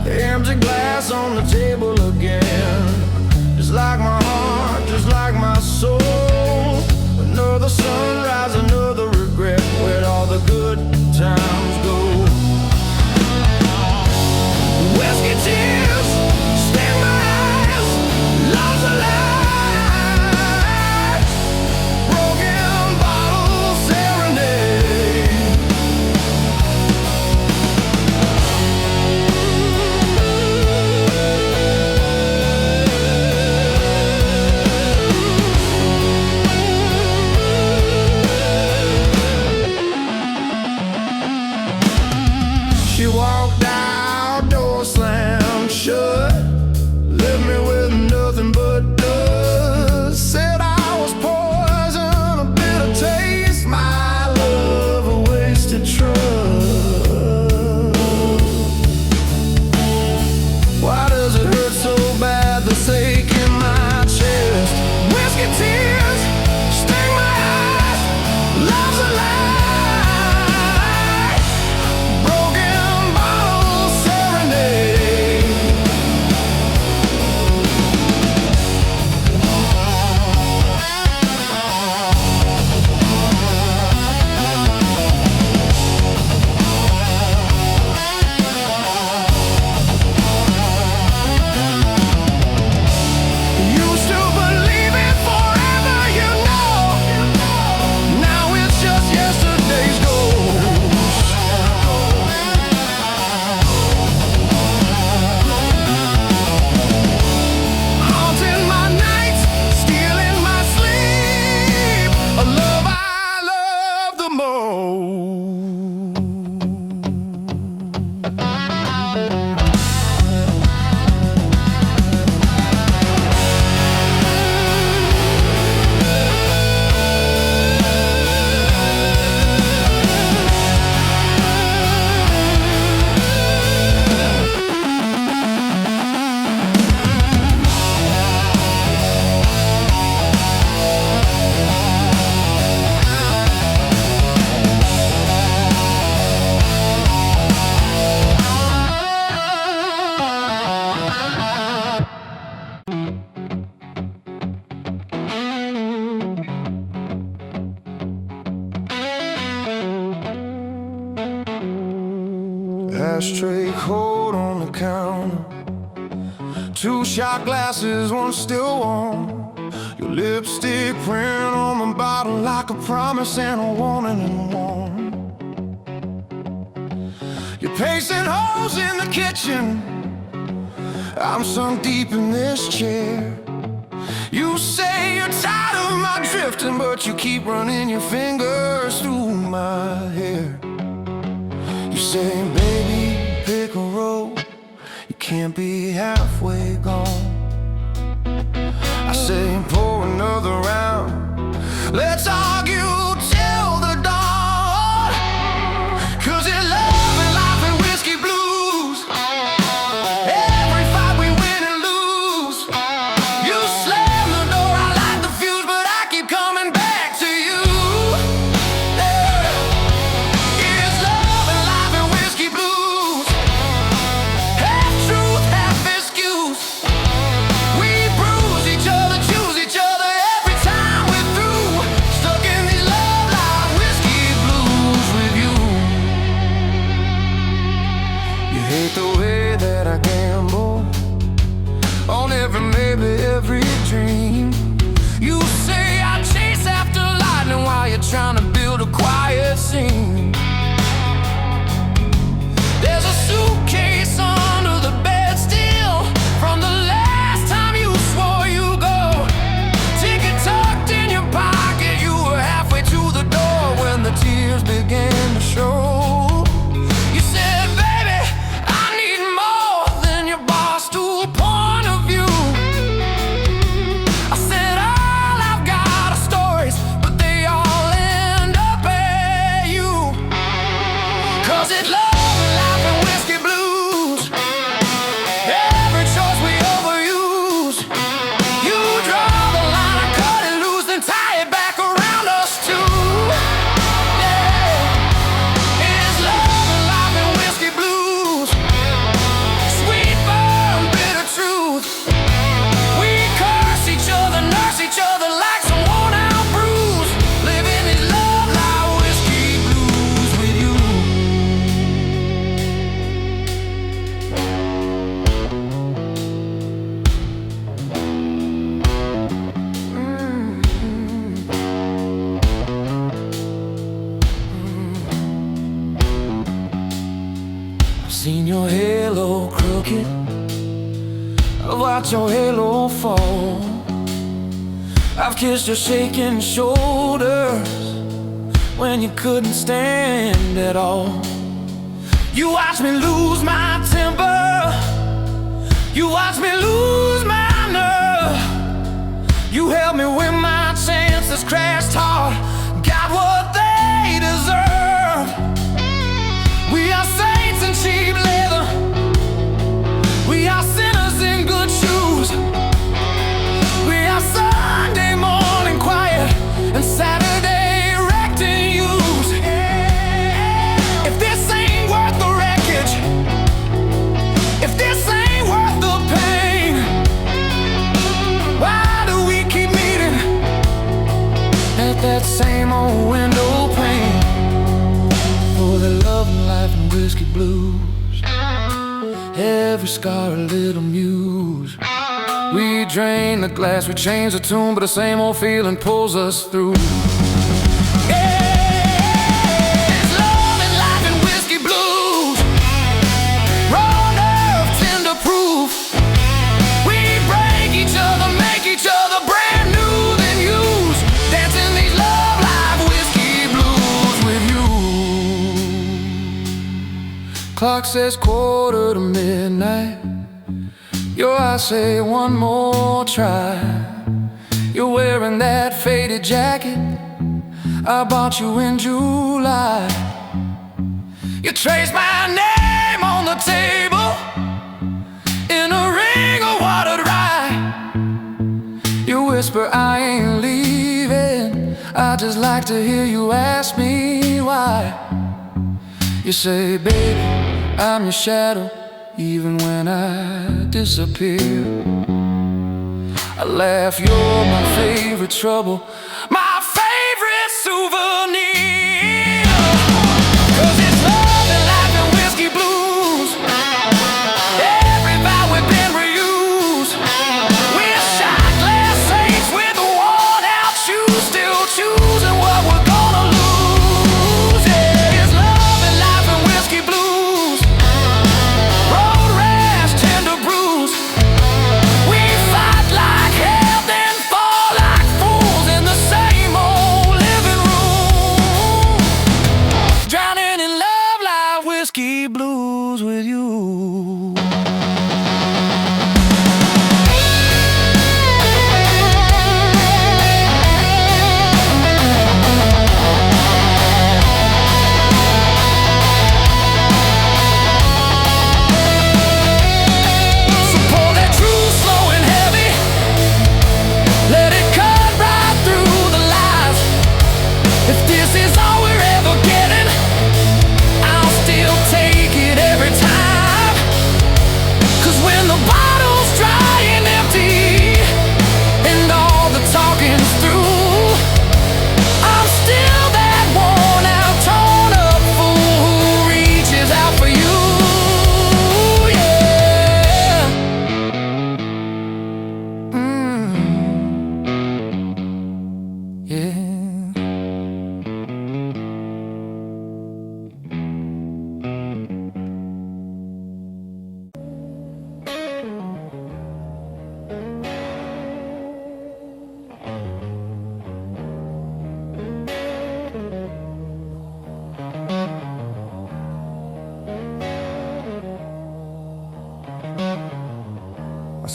Empty glass on the table again, just like my heart, just like my soul. Another sunrise, another regret. Where'd all the good times go? Whiskey tears sting my eyes. Love's a lie. Broken bottle serenade. She walked out, door slammed shut, left me with nothing but dust. Said I was poison, a bitter taste, my love a wasted trust. Why does it hurt so bad, this ache in my chest? Whiskey tears sting my eyes. Love's a lie. Broken bottle serenade. Used to believe it forever, you know. Now it's just yesterday's ghost. Haunting my nights, stealing my sleep. A love I love the most. Ashtray cold on the counter, 2 shot glasses, one still warm. Your lipstick print on the bottle like a promise and a warning and a warning. pacing holes in the kitchen. I'm sunk deep in this chair. You say you're tired of my drifting, but you keep running your fingers through my hair. You say, baby, pick a road, you can't be halfway gone. I say, pour another round, let's argue till the dawn. 'Cause it's love and life and whiskey blues. Every fight we win and lose. You slam the door, I light the fuse, but I keep coming back to you. Yeah. It's love and life and whiskey blues. Half truth, half excuse. We bruise each other, choose each other every time we're through. Stuck in these love life whiskey blues with you. You hate the way that I gamble on every, maybe every dream. You say I chase after lightning while you're trying to build a quiet scene. There's a suitcase under the bed still from the last time you swore you'd go. Ticket tucked in your pocket, you were halfway to the door when the tears began to show. You said, baby, I need more than your bar stool point of view. I said, all I've got are stories, but they all end up at you. 'Cause it's love and life and whiskey blues. Every choice we overuse. You draw the line, I cut it loose, then tie it back around us too. Yeah. It's love and life and whiskey blues. Sweet firm, bitter truth. We curse each other, nurse each other like some worn out bruise. Living these love life whiskey blues with you. I've seen your halo crooked, I've watched your halo fall. I've kissed your shaking shoulders when you couldn't stand at all. You watched me lose my temper, you watched me lose my nerve. You helped me when my chances crashed hard, got what they deserve. We are saints in cheap leather, we are sinners in good shoes. We are Sunday morning quiet and Saturday wrecked and used. If this ain't worth the wreckage, if this ain't worth the pain, why do we keep meeting at that same old window pane? For the love and life and whiskey blues, every scar a little muse. We drain the glass, we change the tune, but the same old feeling pulls us through. Yeah, it's love and life and whiskey blues. Raw nerve, tender proof. We break each other, make each other brand new, then use. Dancing these love life whiskey blues with you. Clock says 1:45. Your eyes say one more try. You're wearing that faded jacket I bought you in July. You trace my name on the table in a ring of watered rye. You whisper I ain't leaving, I just like to hear you ask me why. You say, baby, I'm your shadow, even when I disappear. I laugh, you're my favorite trouble, my favorite souvenir. 'Cause it's love and life and whiskey blues. Every vow we've been reused. We're shot glass saints with worn out shoes, still choosing what we're gonna lose. Yeah, it's love and life and whiskey blues.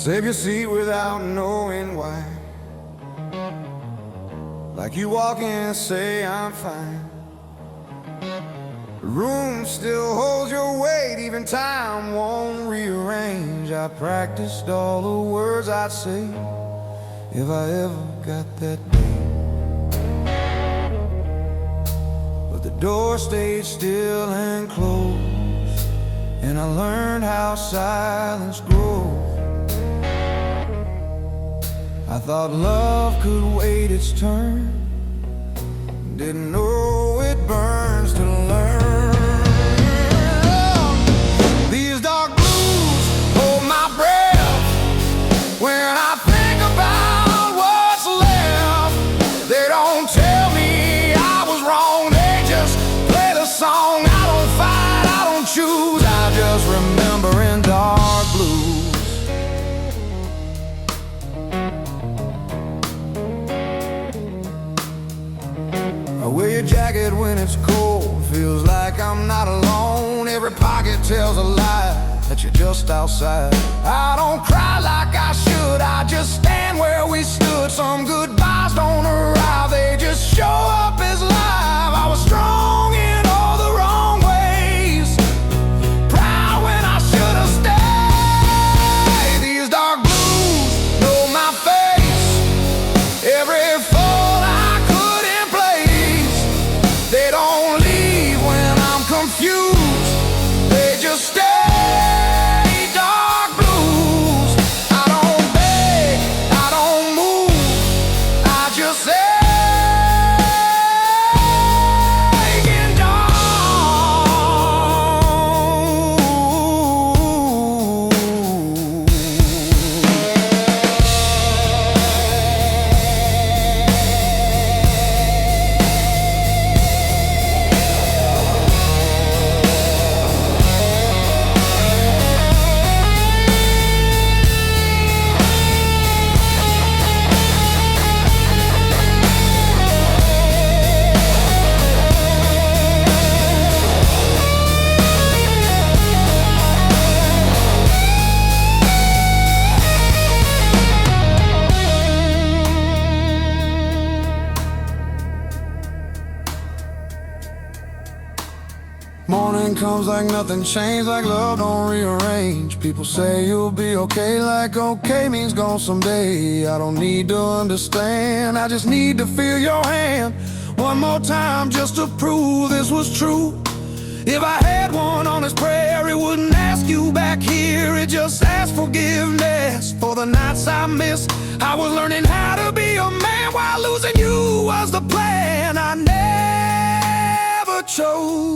Save your seat without knowing why. Like you walk in and say I'm fine. The room still holds your weight, even time won't rearrange. I practiced all the words I'd say if I ever got that day. But the door stayed still and closed, and I learned how silence grows. I thought love could wait its turn, didn't know it burns to learn. These dark blues hold my breath when I think about what's left. They don't tell me I was wrong, they just play the song. I don't fight, I don't choose, I just remember in dark blues. I wear your jacket when it's cold, feels like I'm not alone. Every pocket tells a lie that you're just outside. I don't cry like I should, I just stand where we stood. Some goodbyes don't arrive, they just show up as live. I was strong in all the wrong ways, proud when I should have stayed. These dark blues know my face, every fault I could in place. They don't leave when I'm confused, they just stay. Dark blues, I don't beg, I don't move, I just say in dark. Morning comes like nothing changed, like love don't rearrange. People say you'll be okay, like okay means gone someday. I don't need to understand, I just need to feel your hand one more time just to prove this was true. If I had one on this prayer, it wouldn't ask you back here, it just asked forgiveness for the nights I missed. I was learning how to be a man while losing you was the plan I never chose.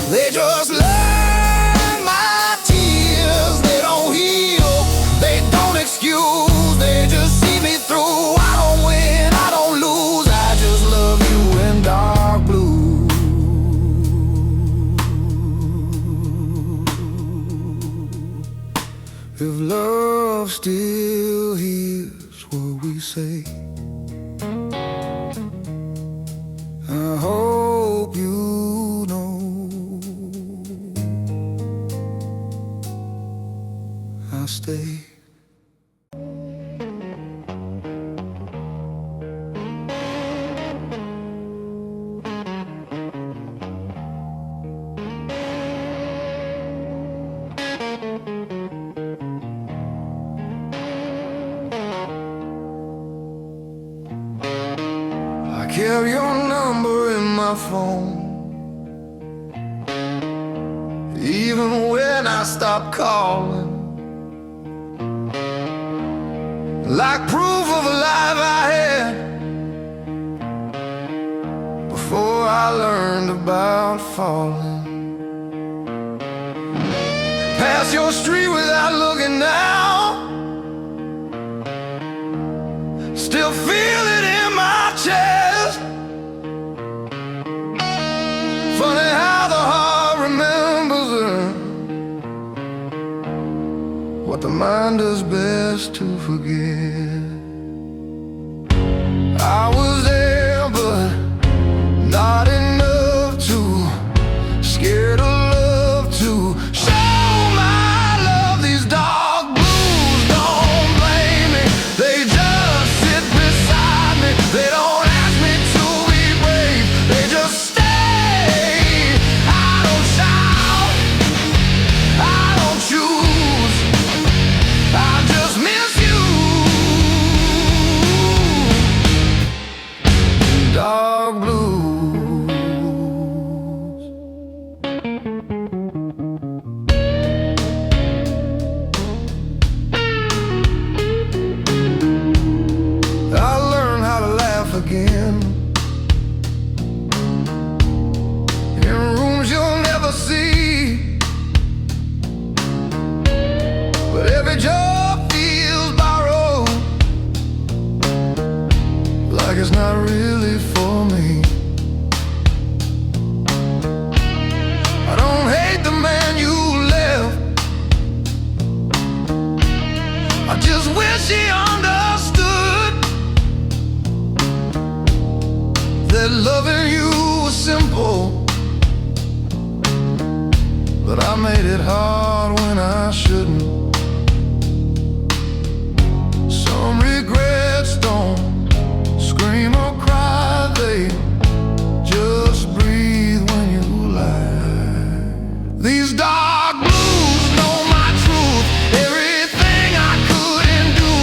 They just learn my tears. They don't heal, they don't excuse, they just see me through. I don't win, I don't lose, I just love you in dark blue. If love still hears what we say, I hope you know I'll stay. phone. Even when I stop calling, like proof of a life I had before I learned about falling. Pass your street without looking now, still feel it in my chest. Funny how the heart remembers what the mind does best to forget. I was there, but not enough to scared of love to show my love. These dark blues don't blame me, they just sit beside me. They don't ask me to be brave, they just stay. I don't shout, I don't choose, I just miss you. Dark blues. I learned how to laugh again in rooms you'll never see, but every job feels borrowed, like it's not really for me. I don't hate the man you left, I just wish he understood that loving you was simple, but I made it hard when I shouldn't. Some regrets don't scream or cry, they just breathe when you lie. These dark blues know my truth, everything I couldn't do.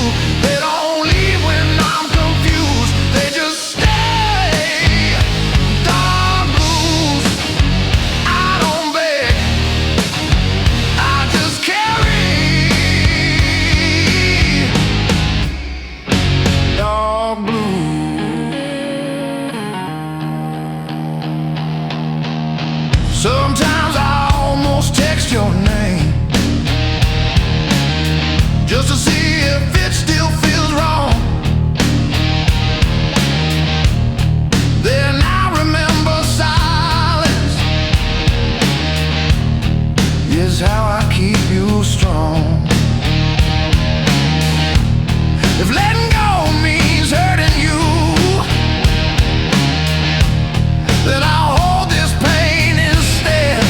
They don't leave when I'm confused, they just stay. Dark blues, I don't beg, I just carry. Dark blues. Sometimes I almost text your name just to see if it still feels wrong. Then I remember silence is how I keep you strong. If letting go means hurting you, then I'll hold this pain instead.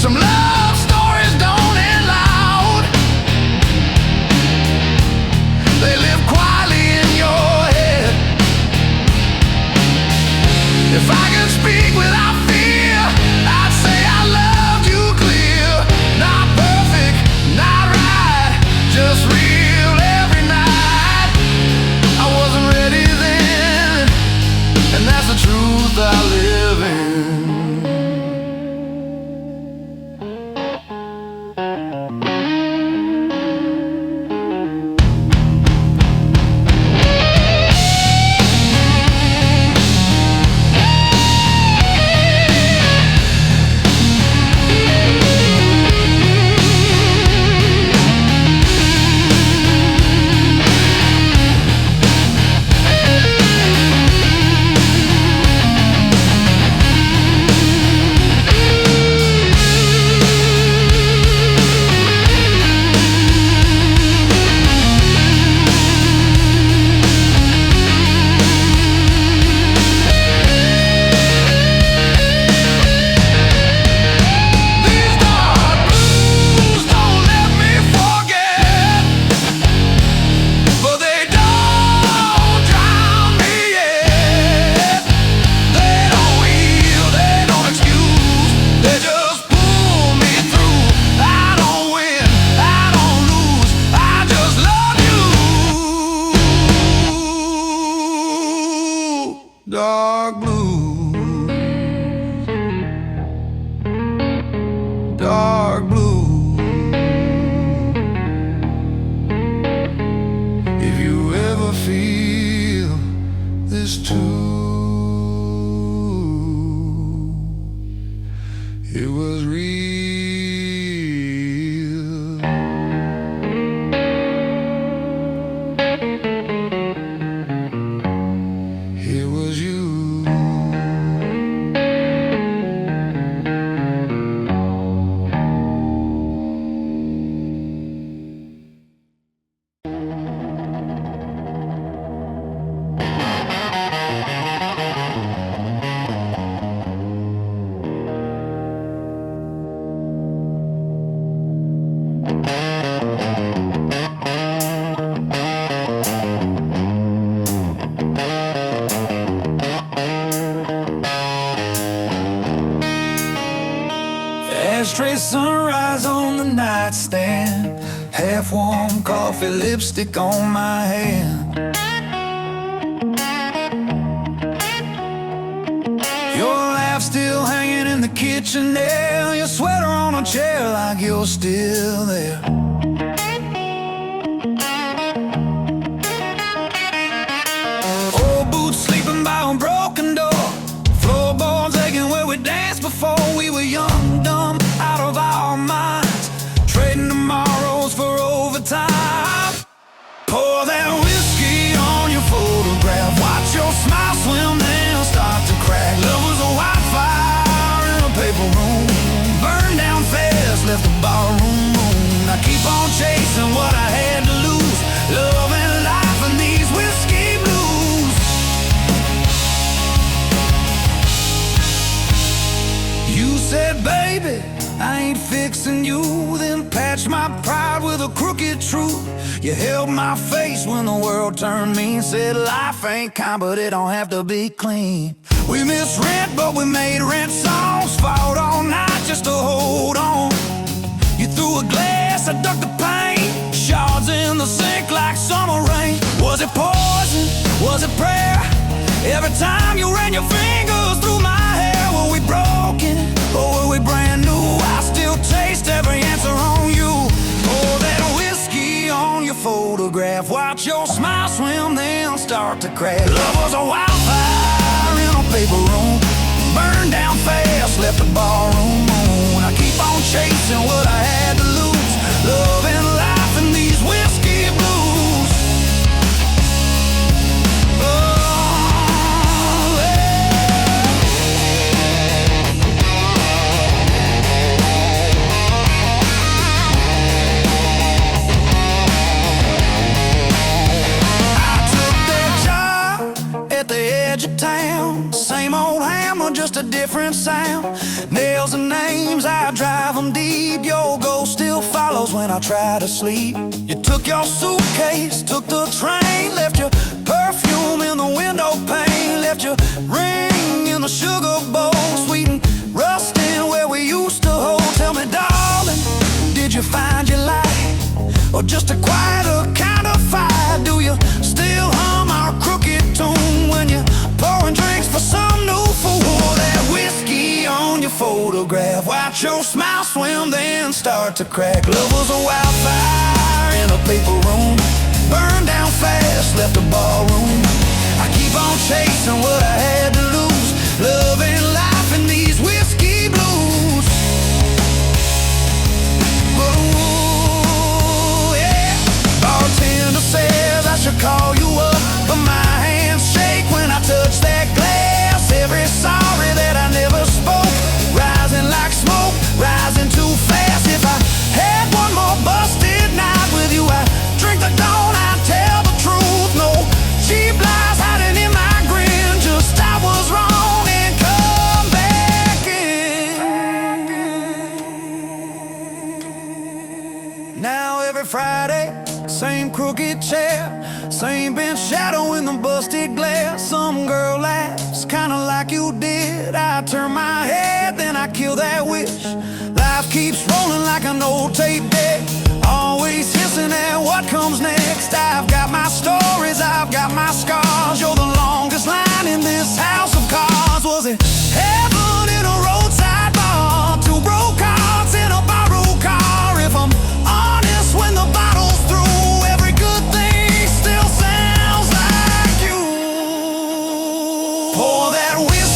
Some love stories don't end loud, they live quietly in your head. If I could speak without fear, I'd say I loved you clear. Not perfect, not right, just real every night. I wasn't ready then, and that's the truth I live in. dark blue, dark blue. If you ever feel this too, it was real. It was you. Ashtray sunrise on the nightstand, half-warm coffee, lipstick on my hand. Your laugh still hanging in the kitchen there, your sweater on a chair like you're still there. Old boots sleeping by a broken door, floorboards aching where we danced before we were young, dumb, out of our minds, trading tomorrows for overtime. Pour that whiskey on your photograph, watch your smile swim then start to crack. Love was a wildfire in a paper room, burned down fast, left the barroom moon. I keep on chasing what I had to lose, love and life and these whiskey blues. You said, baby, I ain't fixing you, then patched my pride with a crooked truth. You held my face when the world turned mean, said life ain't kind, but it don't have to be clean. We missed rent, but we made rent songs, fought all night just to hold on. You threw a glass, I ducked the pain, shards in the sink like summer rain. Was it poison? Was it prayer? Every time you ran your fingers through my hair, were we broken or were we brand new? I still taste every answer on you. Pour that whiskey on your photograph, watch your smile swim then start to crack. Love was a wildfire in a paper room, burned down fast, left the barroom moon. I keep on chasing what I had to lose, love and life and these whiskey blues. Same old hammer, just a different sound. Nails and names, I drive them deep. Your ghost still follows when I try to sleep. You took your suitcase, took the train, left your perfume in the window pane, left your ring in the sugar bowl, sweet and rusting where we used to hold. Tell me, darling, did you find your light, or just a quieter kind of fire? Do you still hum our crooked tune when you're pouring drinks for some new fool? That whiskey on your photograph, watch your smile swim then start to crack. Love was a wildfire in a paper room, burned down fast, left the barroom. I keep on chasing what I had to lose, love and life and these whiskey blues. Oh yeah, bartender says I should call you up, but my hands shake when I touch that glass. Every sorry that I never spoke, rising like smoke, rising too fast. If I had one more busted night with you, I'd drink the dawn, I'd tell the truth. No cheap lies hiding in my grin, just I was wrong and come back in. Now every Friday, same crooked chair, same bench shadow in the busted glass. Some girl laughs, kinda like you did. I turn my head, then I kill that wish. Life keeps rolling like an old tape deck, always hissing at what comes next. I've got my stories, I've got my scars. You're the longest line in this house of cards. Was it heaven in a roadside bar? Two broke hearts in a borrowed car. If I'm honest, when the battle's through, every good thing still sounds like you. Pour that whiskey